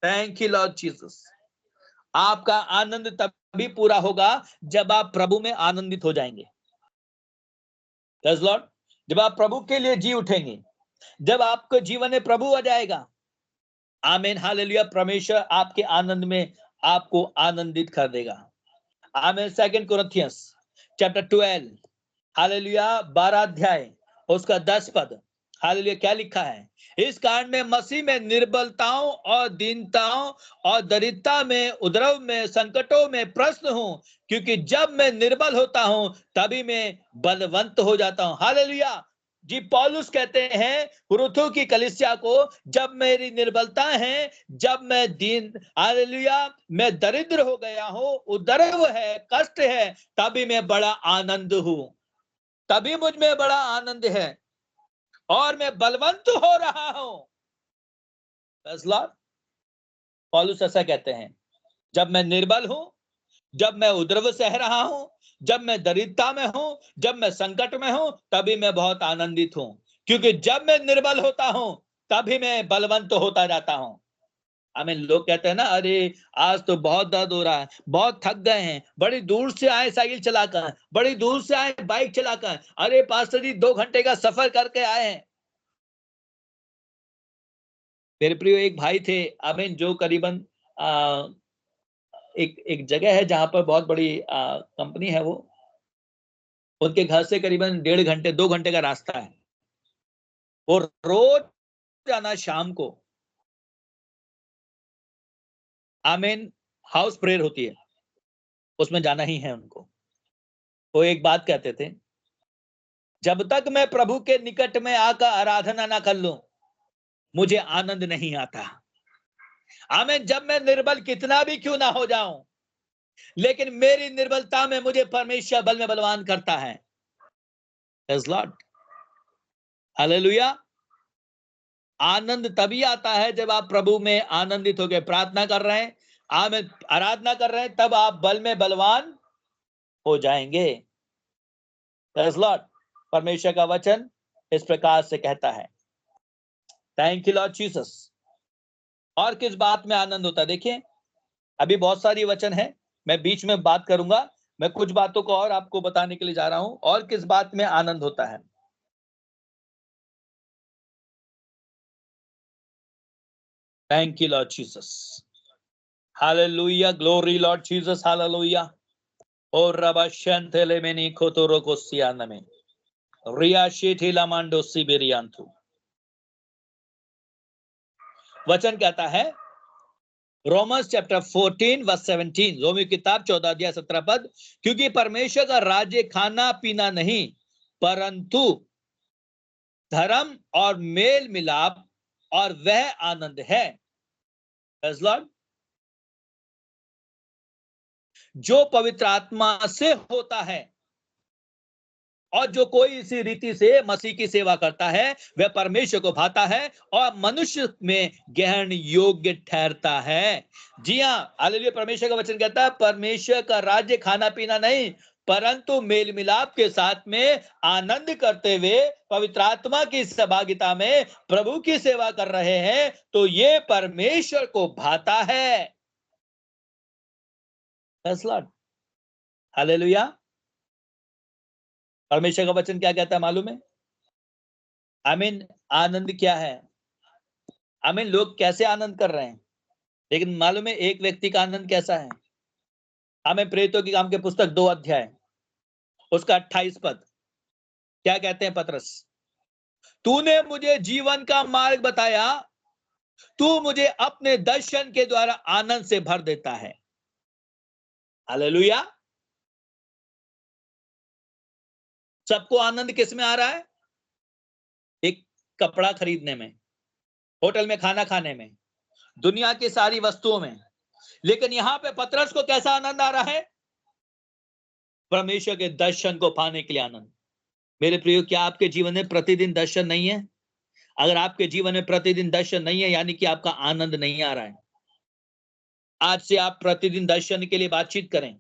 Thank you Lord Jesus. आपका आनंद तभी पूरा होगा जब आप प्रभु में आनंदित हो जाएंगे। प्रेज़ लॉर्ड, जब आप प्रभु के लिए जी उठेंगे, जब आपके जीवन में प्रभु आ जाएगा, आमीन हालेलुया, परमेश्वर आपके आनंद में आपको आनंदित कर देगा। आमीन। 2 कोरिन्थियंस चैप्टर 12 हालेलुया 12 अध्याय उसका 10 पद हालेलुया क्या लिखा है? इस कारण में मसीह में निर्बलताओं और दीनताओं और दरिद्रता में, उपद्रव में, संकटों में प्रसन्न हूं, क्योंकि जब मैं निर्बल होता हूं तभी मैं बलवंत हो जाता हूं। हालेलुया जी। पौलुस कहते हैं कुरिन्थियों की कलीसिया को, जब मेरी निर्बलता है, जब मैं दीन हालेलुया मैं दरिद्र हो गया हूं, उपद्रव है, कष्ट है, तभी मैं बड़ा आनंद हूं, तभी मुझ में बड़ा आनंद है और मैं बलवंत हो रहा हूं। पौलुस ऐसा कहते हैं, जब मैं निर्बल हूं, जब मैं उपद्रव सह रहा हूं, जब मैं दरिद्रता में हूं, जब मैं संकट में हूं, तभी मैं बहुत आनंदित हूं, क्योंकि जब मैं निर्बल होता हूं तभी मैं बलवंत होता जाता हूं। हमें लोग कहते हैं ना, अरे आज तो बहुत दर्द हो रहा है, बहुत थक गए हैं, बड़ी दूर से आए साइकिल चलाकर, बड़ी दूर से आए बाइक चलाकर, अरे पास्टर जी 2 घंटे का सफर करके आए हैं। मेरे प्रियो एक भाई थे, आमीन, जो करीबन एक जगह है जहां पर बहुत बड़ी कंपनी है, वो उनके घर से करीबन 1.5 घंटे 2 घंटे का रास्ता है। वो रोज जाना शाम को, आमीन, हाउस प्रेयर होती है, उसमें जाना ही है उनको। वो एक बात कहते थे, जब तक मैं प्रभु के निकट में आकर आराधना ना कर लूं, मुझे आनंद नहीं आता। आमीन। जब मैं निर्बल कितना भी क्यों ना हो जाऊं, लेकिन मेरी निर्बलता में मुझे परमेश्वर बल में बलवान करता है। Praise Lord, hallelujah. आनंद तभी आता है जब आप प्रभु में आनंदित होकर प्रार्थना कर रहे हैं, आमीन, आराधना कर रहे हैं, तब आप बल में बलवान हो जाएंगे। Praise Lord. परमेश्वर का वचन इस प्रकार से कहता है। Thank you Lord Jesus. और किस बात में आनंद होता है? देखिए, अभी बहुत सारी वचन है, मैं बीच में बात करूंगा, मैं कुछ बातों को और आपको बताने के लिए जा रहा हूं। और किस बात में आनंद होता है? Thank you Lord Jesus, hallelujah, glory Lord Jesus, hallelujah. और रबाशंतले मेनी खोतोरो को सियाना में रिया शेठीला मांडो सिबेरियांतु। वचन कहता है रोमन्स चैप्टर 14 वर्स 17, रोमी किताब 14 अध्याय 17 पद, क्योंकि परमेश्वर का राज्य खाना पीना नहीं, परंतु धर्म और मेल मिलाप और वह आनंद है। Praise Lord. जो पवित्र आत्मा से होता है और जो कोई इसी रीति से मसीह की सेवा करता है, वह परमेश्वर को भाता है और मनुष्य में ग्रहण योग्य ठहरता है। जी हाँ, हालेलुया। परमेश्वर का वचन कहता है, परमेश्वर का राज्य खाना पीना नहीं, परंतु मेल मिलाप के साथ में आनंद करते हुए पवित्र आत्मा की सहभागिता में प्रभु की सेवा कर रहे हैं, तो ये परमेश्वर को भाता है। हालेलुया। परमेश्वर का वचन क्या कहता है मालूम है? आमीन। आनंद क्या है? आमीन। लोग कैसे आनंद कर रहे हैं, लेकिन मालूम है एक व्यक्ति का आनंद कैसा है? हमें प्रेरितों की काम के पुस्तक 2 अध्याय उसका 28 पद क्या कहते हैं पतरस? तूने मुझे जीवन का मार्ग बताया, तू मुझे अपने दर्शन के द्वारा आनंद से भर देता है। हालेलुया। सबको आनंद किस में आ रहा है? एक कपड़ा खरीदने में, होटल में खाना खाने में, दुनिया की सारी वस्तुओं में। लेकिन यहां पे पतरस को कैसा आनंद आ रहा है? परमेश्वर के दर्शन को पाने के लिए आनंद। मेरे प्रियो, क्या आपके जीवन में प्रतिदिन दर्शन नहीं है? अगर आपके जीवन में प्रतिदिन दर्शन नहीं है, यानी कि आपका आनंद नहीं आ रहा है। आज से आप प्रतिदिन दर्शन के लिए बातचीत करें।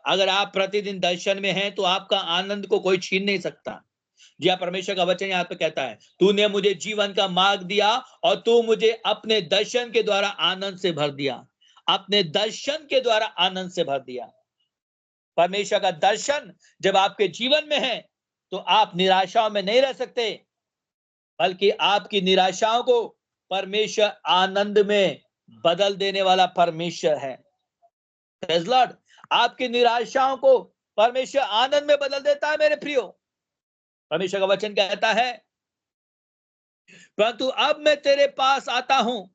अगर आप प्रतिदिन दर्शन में हैं, तो आपका आनंद को कोई छीन नहीं सकता। जी हाँ, परमेश्वर का वचन यहाँ पे कहता है, तूने मुझे जीवन का मार्ग दिया और तू मुझे अपने दर्शन के द्वारा आनंद से भर दिया। अपने दर्शन के द्वारा आनंद से भर दिया। परमेश्वर का दर्शन जब आपके जीवन में है, तो आप निराशाओं में नहीं रह सकते, बल्कि आपकी निराशाओं को परमेश्वर आनंद में बदल देने वाला परमेश्वर है। Praise Lord. आपकी निराशाओं को परमेश्वर आनंद में बदल देता है मेरे प्रियो। परमेश्वर का वचन कहता है, परंतु अब मैं तेरे पास आता हूं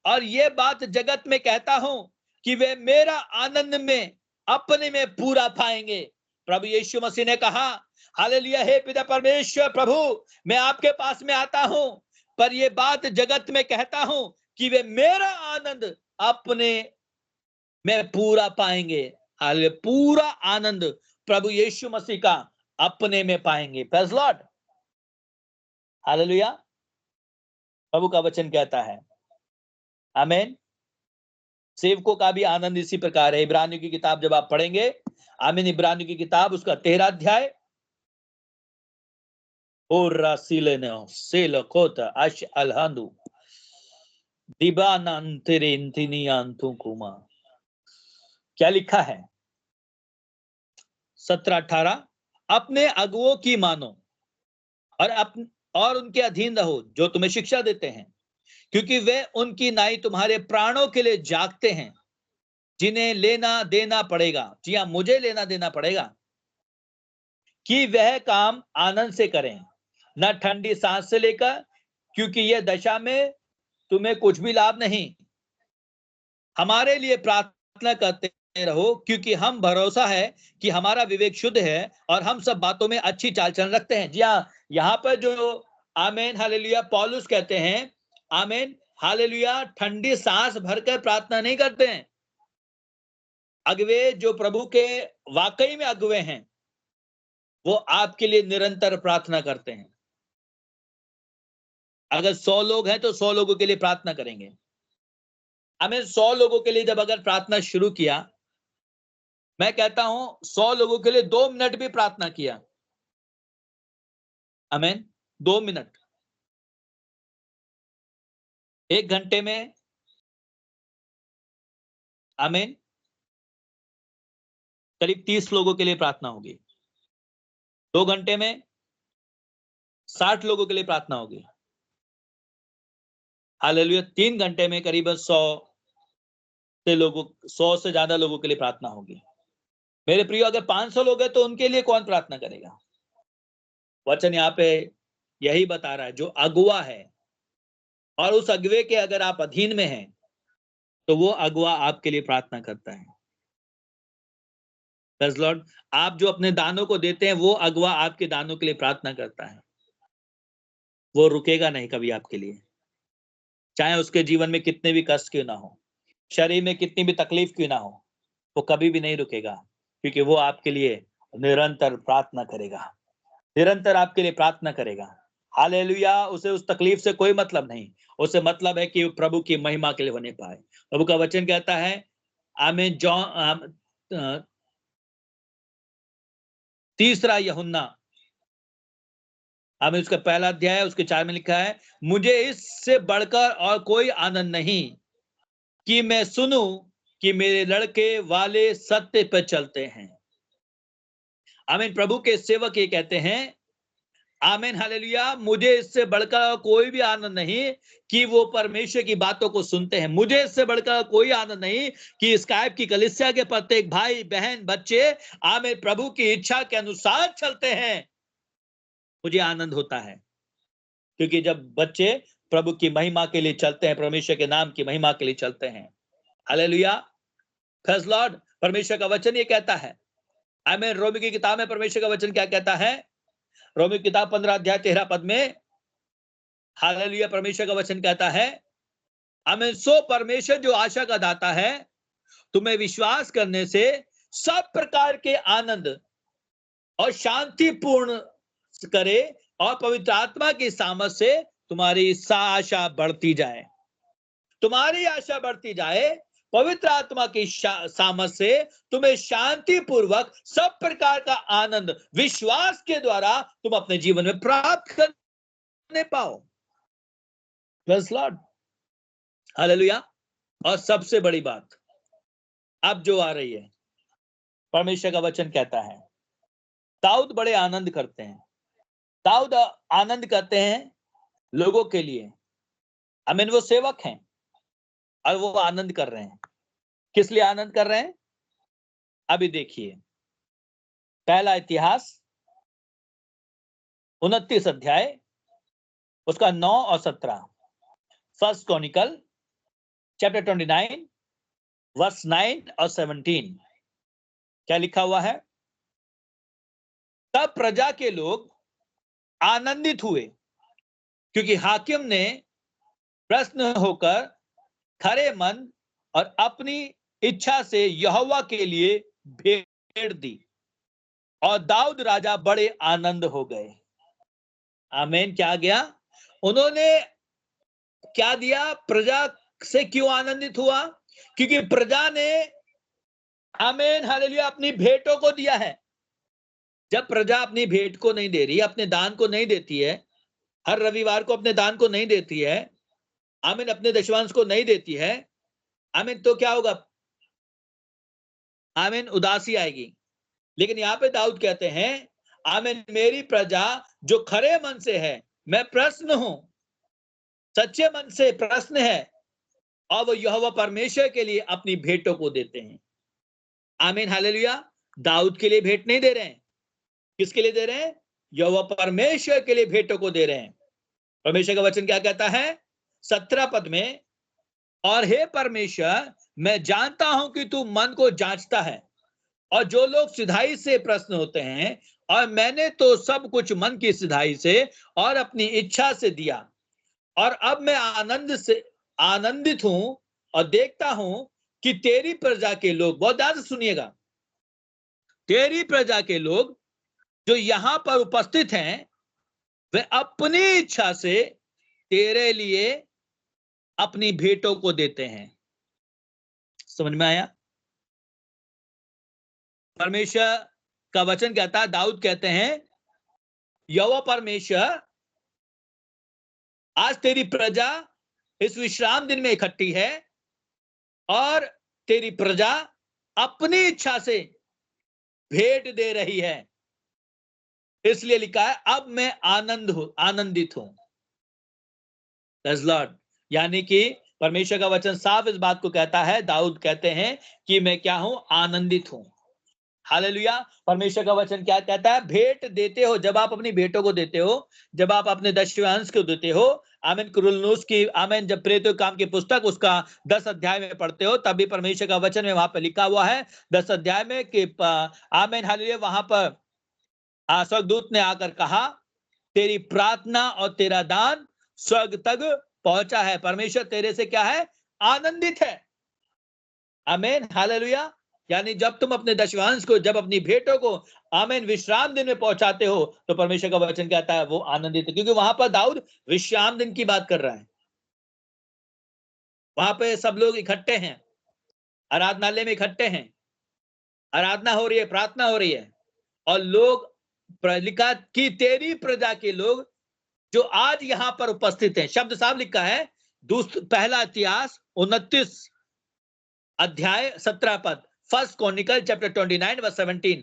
और ये बात जगत में कहता हूं कि वे मेरा आनंद में अपने में पूरा पाएंगे। प्रभु यीशु मसीह ने कहा, हालेलुया, हे पिता परमेश्वर प्रभु, मैं आपके पास में आता हूं, पर ये बात जगत में कहता हूं कि वे मेरा आनंद अपने में पूरा पाएंगे। हालेलुया, पूरा आनंद प्रभु यीशु मसीह का अपने में पाएंगे। Praise Lord, hallelujah. प्रभु का वचन कहता है, आमीन। सेवकों का भी आनंद इसी प्रकार है। इब्रानियों की किताब जब आप पढ़ेंगे, आमीन, इब्रानियों की किताब उसका 13 अध्याय, और रासिलेनो सेलकोता अश अलहंदु दिबानंतिरिंतिनियांतुकुमा, क्या लिखा है? 17-18, अपने अगुओं की मानो और उनके अधीन रहो जो तुम्हें शिक्षा देते हैं, क्योंकि वे उनकी नाई तुम्हारे प्राणों के लिए जागते हैं, जिन्हें लेना देना पड़ेगा। जी हाँ, मुझे लेना देना पड़ेगा कि वह काम आनंद से करें, न ठंडी सांस से लेकर, क्योंकि यह दशा में तुम्हें कुछ भी लाभ नहीं। हमारे लिए प्रार्थना करते रहो, क्योंकि हम भरोसा है कि हमारा विवेक शुद्ध है और हम सब बातों में अच्छी चाल चलन रखते हैं। जी हाँ, यहाँ पर जो आमीन हालेलुया पौलुस कहते हैं, आमीन हालेलुया, ठंडी सांस भरकर प्रार्थना नहीं करते हैं। अगुवे जो प्रभु के वाकई में अगुवे हैं, वो आपके लिए निरंतर प्रार्थना करते हैं। अगर 100 लोग हैं तो 100 लोगों के लिए प्रार्थना करेंगे। हमें 100 लोगों के लिए जब अगर प्रार्थना शुरू किया, मैं कहता हूं 100 लोगों के लिए 2 मिनट भी प्रार्थना किया, आमीन, 2 मिनट, 1 घंटे में, आमीन, करीब 30 लोगों के लिए प्रार्थना होगी। 2 घंटे में 60 लोगों के लिए प्रार्थना होगी। हालेलुया, 3 घंटे में करीबन 100 से ज्यादा लोगों के लिए प्रार्थना होगी। मेरे प्रियो, अगर 500 लोग हैं तो उनके लिए कौन प्रार्थना करेगा? वचन यहाँ पे यही बता रहा है, जो अगुआ है और उस अगुवे के अगर आप अधीन में हैं, तो वो अगुआ आपके लिए प्रार्थना करता है। प्रेज़ लॉर्ड, आप जो अपने दानों को देते हैं, वो अगुआ आपके दानों के लिए प्रार्थना करता है। वो रुकेगा नहीं कभी आपके लिए, चाहे उसके जीवन में कितने भी कष्ट क्यों ना हो, शरीर में कितनी भी तकलीफ क्यों ना हो, वो कभी भी नहीं रुकेगा, क्योंकि वो आपके लिए निरंतर प्रार्थना करेगा, निरंतर आपके लिए प्रार्थना करेगा। हालेलुया, उसे उस तकलीफ से कोई मतलब नहीं, उसे मतलब है कि प्रभु की महिमा के लिए होने पाए। प्रभु का वचन कहता है, आमीन, तीसरा यूहन्ना, आमीन, उसका 1 अध्याय उसके 4 में लिखा है, मुझे इससे बढ़कर और कोई आनंद नहीं कि मैं सुनूं कि मेरे लड़के वाले सत्य पर चलते हैं। आमीन, प्रभु के सेवक ये कहते हैं, आमीन हालेलुया, मुझे इससे बढ़कर कोई भी आनंद नहीं कि वो परमेश्वर की बातों को सुनते हैं। मुझे इससे बढ़कर कोई आनंद नहीं कि स्काइप की कलीसिया के प्रत्येक भाई बहन बच्चे, आमीन, प्रभु की इच्छा के अनुसार चलते हैं। मुझे आनंद होता है, क्योंकि जब बच्चे प्रभु की महिमा के लिए चलते हैं, परमेश्वर के नाम की महिमा के लिए चलते हैं। Hallelujah, praise Lord. परमेश्वर का वचन ये कहता है, आमीन, रोमी की किताब में परमेश्वर का वचन क्या कहता है? रोमी की किताब 15 अध्याय 13 पद में, हालेलुया, परमेश्वर का वचन कहता है, आमीन, सो परमेश्वर जो आशा का दाता है, तुम्हें विश्वास करने से सब प्रकार के आनंद और शांति पूर्ण करे, और पवित्र आत्मा की सामर्थ से तुम्हारी आशा बढ़ती जाए, तुम्हारी आशा बढ़ती जाए। पवित्र आत्मा की सामर्थ से तुम्हें शांति पूर्वक सब प्रकार का आनंद विश्वास के द्वारा तुम अपने जीवन में प्राप्त करने पाओ। Praise Lord, hallelujah. और सबसे बड़ी बात अब जो आ रही है, परमेश्वर का वचन कहता है, दाऊद बड़े आनंद करते हैं, दाऊद आनंद करते हैं लोगों के लिए। आमीन, वो सेवक हैं और वो आनंद कर रहे हैं। किस लिए आनंद कर रहे हैं? अभी देखिए, पहला इतिहास 29 अध्याय, उसका 9 और 17। फर्स्ट क्रॉनिकल चैप्टर 29 वर्स 9 और 17। क्या लिखा हुआ है? तब प्रजा के लोग आनंदित हुए, क्योंकि हाकिम ने प्रसन्न होकर खरे मन और अपनी इच्छा से यहोवा के लिए भेंट दी, और दाऊद राजा बड़े आनंद हो गए। आमीन। क्या गया? उन्होंने क्या दिया? प्रजा से क्यों आनंदित हुआ? क्योंकि प्रजा ने, आमीन हालेलुया, अपनी भेंटों को दिया है। जब प्रजा अपनी भेंट को नहीं दे रही, अपने दान को नहीं देती है, हर रविवार को अपने दान को नहीं देती है, आमीन, अपने दशमांश को नहीं देती है, आमीन, तो क्या होगा? आमीन, उदासी आएगी। लेकिन यहां पे दाऊद कहते हैं, आमीन, मेरी प्रजा जो खरे मन से है, मैं प्रसन्न हूं, सच्चे मन से प्रसन्न है, और वो यहोवा परमेश्वर के लिए अपनी भेंटों को देते हैं। आमीन हालेलुया। दाऊद के लिए भेंट नहीं दे रहे हैं, किसके लिए दे रहे हैं? यहोवा परमेश्वर के लिए भेंटों को दे रहे हैं। परमेश्वर का वचन क्या कहता है 17 पद में? और हे परमेश्वर, मैं जानता हूं कि तू मन को जांचता है, और जो लोग सिधाई से प्रश्न होते हैं, और मैंने तो सब कुछ मन की सिधाई से और अपनी इच्छा से दिया, और अब मैं आनंदित हूं, और देखता हूं कि तेरी प्रजा के लोग, बहुत ध्यान से सुनिएगा, तेरी प्रजा के लोग जो यहां पर उपस्थित हैं, वे अपनी इच्छा से तेरे लिए अपनी भेंटों को देते हैं। समझ में आया? परमेश्वर का वचन कहता है, दाऊद कहते हैं, यहोवा परमेश्वर, आज तेरी प्रजा इस विश्राम दिन में इकट्ठी है, और तेरी प्रजा अपनी इच्छा से भेंट दे रही है, इसलिए लिखा है अब मैं आनंदित हूं। लॉर्ड, यानी कि परमेश्वर का वचन साफ इस बात को कहता है, दाऊद कहते हैं कि मैं क्या हूं? आनंदित हूं। हालेलुया। परमेश्वर का वचन क्या कहता है? भेंट देते हो, जब आप अपनी भेंटों को देते हो, जब आप अपने दशमांश को देते हो, आमीन, कुरनूस की, आमीन, जब प्रेरितों के काम की पुस्तक उसका 10 अध्याय में पढ़ते हो, तब भी परमेश्वर का वचन में वहां पर लिखा हुआ है 10 अध्याय में कि आमीन हालेलुया, वहां पर स्वर्गदूत ने आकर कहा, तेरी प्रार्थना और तेरा दान स्वर्ग तक पहुंचा है, परमेश्वर तेरे से क्या है? आनंदित है। आमीन हालेलुया। यानी जब तुम अपने दशमांश को, जब अपनी भेंटों को, आमीन, विश्राम दिन में पहुंचाते हो, तो परमेश्वर का वचन कहता है वो आनंदित है, क्योंकि वहां पर दाऊद विश्राम दिन की बात कर रहा है। वहां पे सब लोग इकट्ठे हैं, आराधनालय में इकट्ठे हैं, आराधना हो रही है, प्रार्थना हो रही है, और लोग, लिखा कि तेरी प्रजा के लोग जो आज यहां पर उपस्थित हैं, शब्द साफ लिखा है, पहला इतिहास 29 अध्याय 17 पद, फर्स्ट क्रॉनिकल चैप्टर 29 वर्स 17।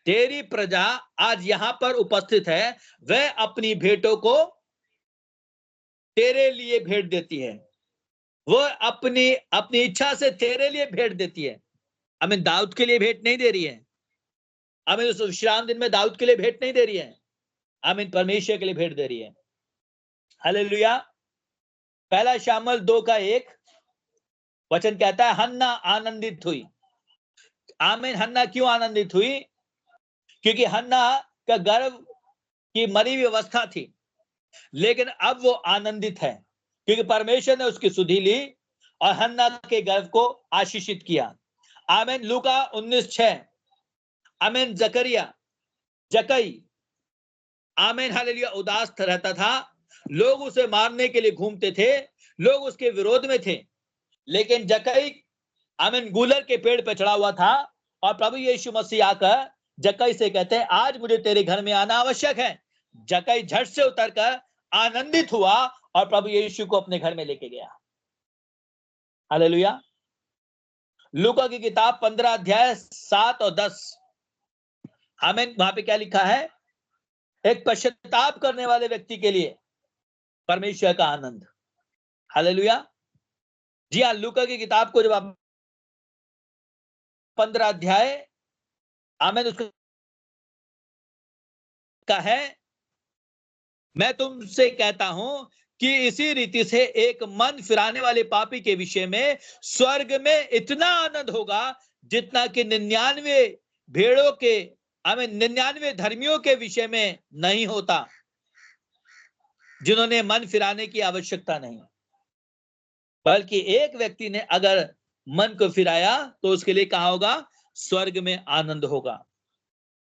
तेरी प्रजा आज यहां पर उपस्थित है, वह अपनी भेंटों को तेरे लिए भेंट देती है, वह अपनी अपनी इच्छा से तेरे लिए भेंट देती है। आमीन, दाऊद के लिए भेंट नहीं दे रही है, आमीन, उस विश्राम दिन में दाऊद के लिए भेंट नहीं दे रही है, आमीन, परमेश्वर के लिए भेंट दे रही है। हालेलुया। पहला शामुएल 2 का 1 वचन कहता है, हन्ना आनंदित हुई। आमीन। हन्ना क्यों आनंदित हुई? क्योंकि हन्ना का गर्भ की मरी हुई अवस्था थी, लेकिन अब वो आनंदित है, क्योंकि परमेश्वर ने उसकी सुधि ली और हन्ना के गर्भ को आशीषित किया। आमीन। लूका 19:6। आमीन। जकई, आमीन हालेलुया, उदास रहता था, लोग उसे मारने के लिए घूमते थे, लोग उसके विरोध में थे, लेकिन जकई, आमीन, गूलर के पेड़ पर चढ़ा हुआ था, और प्रभु यीशु मसीह आकर जकई से कहते हैं, आज मुझे तेरे घर में आना आवश्यक है। जकई झट से उतरकर आनंदित हुआ और प्रभु यीशु को अपने घर में लेके गया। हालेलुया। लूका की किताब 15 अध्याय 7 और 10। आमीन। वहां पे क्या लिखा है? एक पश्चाताप करने वाले व्यक्ति के लिए परमेश्वर का आनंद। हालेलुया। जी हाँ, लूका की किताब को जब आप 15 अध्याय आमीन। उसका है, मैं तुमसे कहता हूं कि इसी रीति से एक मन फिराने वाले पापी के विषय में स्वर्ग में इतना आनंद होगा जितना कि 99 भेड़ों के, आमीन, 99 धर्मियों के विषय में नहीं होता, जिन्होंने मन फिराने की आवश्यकता नहीं। बल्कि एक व्यक्ति ने अगर मन को फिराया तो उसके लिए कहा होगा, स्वर्ग में आनंद होगा।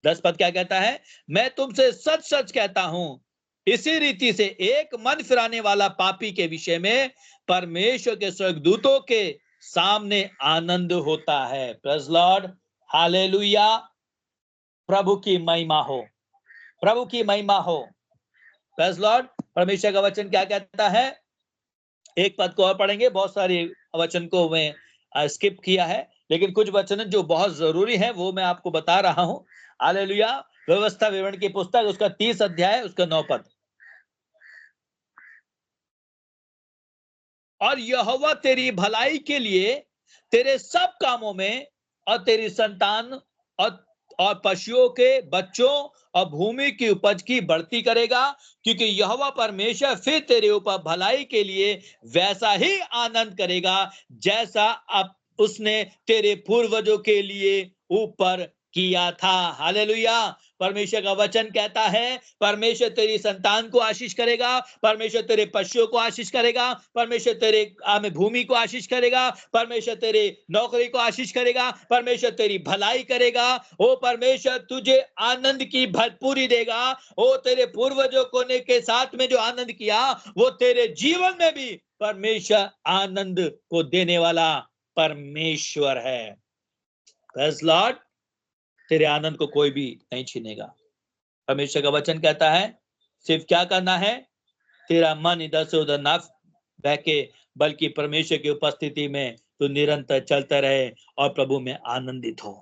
10 पद क्या कहता है? मैं तुमसे सच सच कहता हूं, इसी रीति से एक मन फिराने वाला पापी के विषय में परमेश्वर के स्वर्गदूतों के सामने आनंद होता है। Praise Lord, hallelujah. प्रभु की महिमा हो, प्रभु की महिमा हो। Praise Lord. परमेश्वर का वचन क्या कहता है? एक पद को और पढ़ेंगे, बहुत सारे वचन को मैं स्किप किया है, लेकिन कुछ वचन जो बहुत जरूरी है वो मैं आपको बता रहा हूं। हालेलुया। व्यवस्था विवरण की पुस्तक, उसका 30 अध्याय, उसका 9 पद। और यहोवा तेरी भलाई के लिए तेरे सब कामों में और तेरी संतान और पशुओं के बच्चों और भूमि की उपज की बढ़ती करेगा, क्योंकि यहोवा परमेश्वर फिर तेरे ऊपर भलाई के लिए वैसा ही आनंद करेगा जैसा अब उसने तेरे पूर्वजों के लिए ऊपर किया था। हालेलुया। परमेश्वर का वचन कहता है, परमेश्वर तेरी संतान को आशीष करेगा, परमेश्वर तेरे पशुओं को आशीष करेगा, परमेश्वर तेरे भूमि को आशीष करेगा, परमेश्वर तेरे नौकरी को आशीष करेगा, परमेश्वर तेरी भलाई करेगा। ओ परमेश्वर तुझे आनंद की भरपूरी देगा। ओ तेरे पूर्वजों को ने के साथ में जो आनंद किया, वो तेरे जीवन में भी परमेश्वर आनंद को देने वाला परमेश्वर है। Praise Lord. तेरे आनंद को कोई भी नहीं छीनेगा। परमेश्वर का वचन कहता है, सिर्फ क्या करना है? तेरा मन इधर से उधर ना बहके, बल्कि परमेश्वर की उपस्थिति में तू निरंतर चलता रहे और प्रभु में आनंदित हो।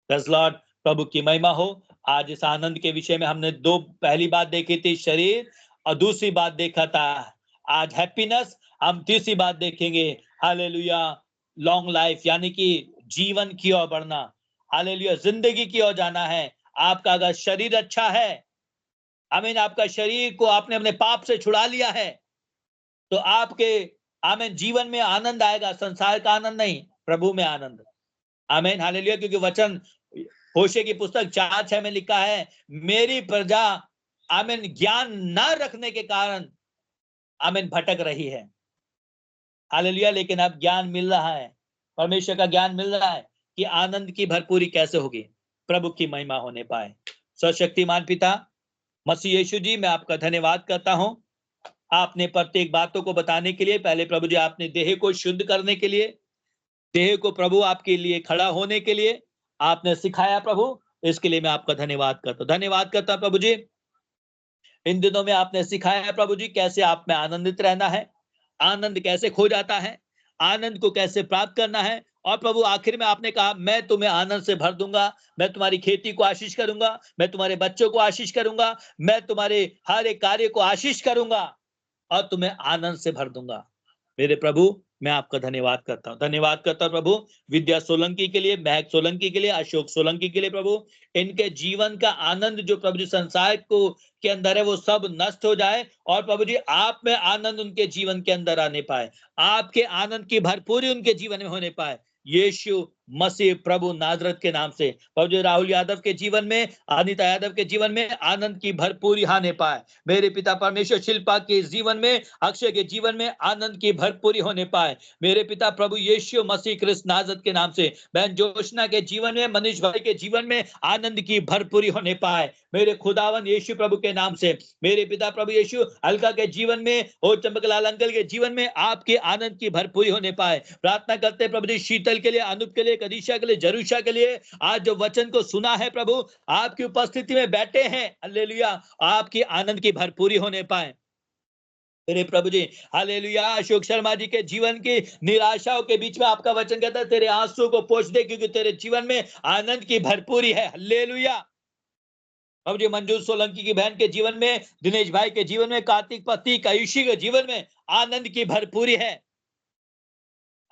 Praise Lord. प्रभु की महिमा हो। आज इस आनंद के विषय में हमने दो, पहली बात देखी थी शरीर, और दूसरी बात देखा था आज हैप्पीनेस। हम तीसरी बात देखेंगे, हालेलुया, लॉन्ग लाइफ, यानी कि जीवन की ओर बढ़ना। हालेलुया, जिंदगी की ओर जाना है। आपका अगर शरीर अच्छा है, आमीन, आपका शरीर को आपने अपने पाप से छुड़ा लिया है, तो आपके आमीन जीवन में आनंद आएगा, संसार का आनंद नहीं, प्रभु में आनंद। आमीन, हालेलुया। क्योंकि वचन होशे की पुस्तक 4:6 में लिखा है, मेरी प्रजा आमीन ज्ञान न रखने के कारण आमीन भटक रही है। हालेलुया। लेकिन अब ज्ञान मिल रहा है, परमेश्वर का ज्ञान मिल रहा है कि आनंद की भरपूरी कैसे होगी, प्रभु की महिमा होने पाए। सर्वशक्तिमान पिता मसीह यीशु जी, मैं आपका धन्यवाद करता हूं। आपने प्रत्येक बातों को बताने के लिए, पहले प्रभु जी आपने देह को शुद्ध करने के लिए, देह को प्रभु आपके लिए खड़ा होने के लिए आपने सिखाया प्रभु, इसके लिए मैं आपका धन्यवाद करता हूं। धन्यवाद करता हूं प्रभु जी, इन दिनों में आपने सिखाया है प्रभु जी कैसे आप में आनंदित रहना है, आनंद कैसे खो जाता है, आनंद को कैसे प्राप्त करना है। और प्रभु आखिर में आपने कहा, मैं तुम्हें आनंद से भर दूंगा, मैं तुम्हारी खेती को आशीष करूंगा, मैं तुम्हारे बच्चों को आशीष करूंगा, मैं तुम्हारे हर एक कार्य को आशीष करूंगा और तुम्हें आनंद से भर दूंगा। मेरे प्रभु, मैं आपका धन्यवाद करता हूं, धन्यवाद करता हूं प्रभु विद्या सोलंकी के लिए, महक सोलंकी के लिए, अशोक सोलंकी के लिए प्रभु, इनके जीवन का आनंद जो प्रभु जी संसार को के अंदर है वो सब नष्ट हो जाए, और प्रभु जी आप में आनंद उनके जीवन के अंदर आने पाए, आपके आनंद की भरपूरी उनके जीवन में होने पाए। यीशु मसीह प्रभु नाजरत के नाम से प्रभु जी राहुल यादव के जीवन में, अनिता यादव के जीवन में आनंद की भरपूरी आने पाए। मेरे पिता परमेश्वर शिल्पा के जीवन में, अक्षय के जीवन में आनंद की भरपूरी होने पाए। मेरे पिता प्रभु यीशु मसीह क्रिस्त नाजरत के नाम से बहन जोशना के जीवन में, मनीष भाई के जीवन में आनंद की भरपूरी होने पाए। मेरे खुदावन यीशु प्रभु के नाम से मेरे पिता प्रभु यीशु अलका के जीवन में और चंपकलाल अंकल के जीवन में आपके आनंद की भरपूरी होने पाए। प्रार्थना करते हैं प्रभु जी शीतल के लिए, अनूप के लिए, कदीशा के लिए, जरूषा के लिए, आज जो वचन को सुना है प्रभु, आपकी उपस्थिति में बैठे हैं, हालेलुया, आपकी आनंद की भरपूरी होने पाए। मेरे प्रभु जी, हालेलुया, अशोक शर्मा जी के जीवन की निराशाओं के बीच में आपका वचन कहता है, तेरे आंसू को पोंछ दे क्योंकि तेरे जीवन में आनंद की भरपूरी है। हालेलुया। प्रभु जी मंजूर सोलंकी की बहन के जीवन में, दिनेश भाई के जीवन में, कार्तिक पति आयुषी के जीवन में आनंद की भरपूरी है।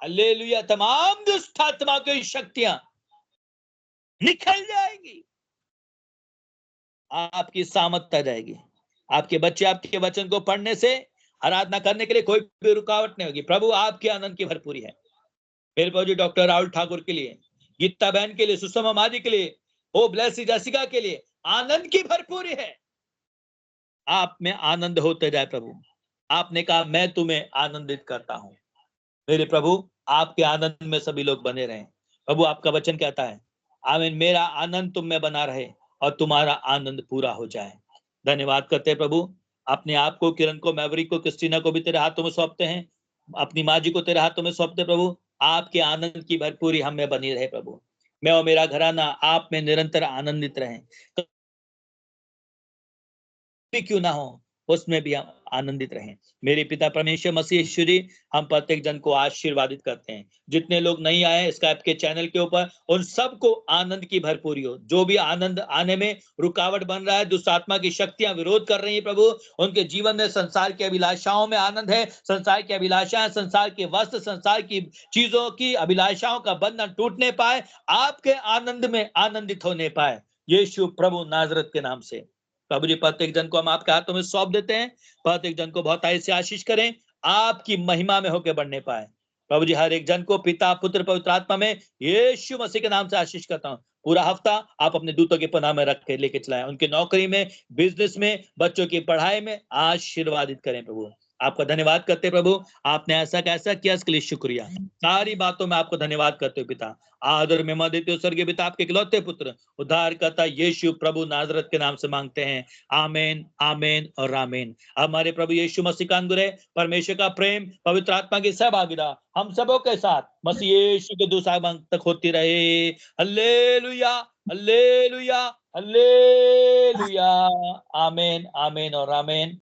हालेलुया। तमाम दुष्ट आत्मा की शक्तियां निकल जाएगी, आपकी सामर्थ आ जाएगी। आपके बच्चे आपके वचन को पढ़ने से, आराधना करने के लिए कोई भी रुकावट नहीं होगी। प्रभु आपके आनंद की भरपूरी है। मेरे प्रभु जी डॉक्टर राहुल ठाकुर के लिए, गीता बहन के लिए, सुषमा माजी के लिए, ओ ब्लेसी जसिका के लिए आनंद की भरपूरी है। आप में आनंद होते जाए प्रभु। आपने कहा मैं तुम्हें आनंदित करता हूं। मेरे प्रभु आपके आनंद में सभी लोग बने रहें। प्रभु आपका वचन कहता है, आमीन, मेरा आनंद तुम में बना रहे और तुम्हारा आनंद पूरा हो जाए। धन्यवाद करते हैं प्रभु। अपने आप को, किरण को, मैवरिक को, क्रिस्टीना को भी तेरे हाथों में सौंपते हैं। अपनी माँ जी को तेरे हाथों में सौंपते प्रभु। आपके आनंद की भरपूरी हम में बनी रहे प्रभु। मैं और मेरा घराना आप में निरंतर आनंदित रहें। भी क्यों ना हो, उसमें भी हम आनंदित रहें। मेरे पिता परमेश्वर मसीह यीशु जी, हम प्रत्येक जन को आशीर्वादित करते हैं। जितने लोग नहीं आए स्काइप के चैनल के ऊपर, उन सबको आनंद की भरपूरी हो। जो भी आनंद आने में रुकावट बन रहा है, दुष्ट आत्मा की शक्तियां विरोध कर रही है प्रभु, उनके जीवन में संसार की अभिलाषाओं में आनंद है। संसार की अभिलाषाएं, संसार के वस्त्र, संसार की चीजों की अभिलाषाओं का बंधन टूटने पाए, आपके आनंद में आनंदित होने पाए, यीशु प्रभु नाजरत के नाम से। प्रभु जी प्रत्येक जन को हम आपके हाथों में सौंप देते हैं। प्रत्येक जन को बहुत से आशीष करें, आपकी महिमा में होकर बढ़ने पाए। प्रभु जी हर एक जन को पिता, पुत्र, पवित्र आत्मा में यीशु मसीह के नाम से आशीष करता हूं। पूरा हफ्ता आप अपने दूतों के पनाह में रख के लेके चलाएं। उनकी नौकरी में, बिजनेस में, बच्चों की पढ़ाई में आशीर्वादित करें प्रभु। आपका धन्यवाद करते प्रभु। आपने ऐसा कैसा किया, इसके लिए शुक्रिया। सारी बातों में आपको धन्यवाद करते हो पिता। आदर में मत देते हो स्वर्गीय पिता, आपके इकलौते पुत्र उद्धारकर्ता यीशु प्रभु नाजरत के नाम से मांगते हैं। आमीन, आमीन और आमीन। हमारे प्रभु यीशु मसीह का अनुग्रह, परमेश्वर का प्रेम, पवित्र आत्मा की सहभागिता हम सबों के साथ मसीह यीशु के दूसरा तक होती रहे। Hallelujah, hallelujah, hallelujah. आमीन, आमीन और आमीन।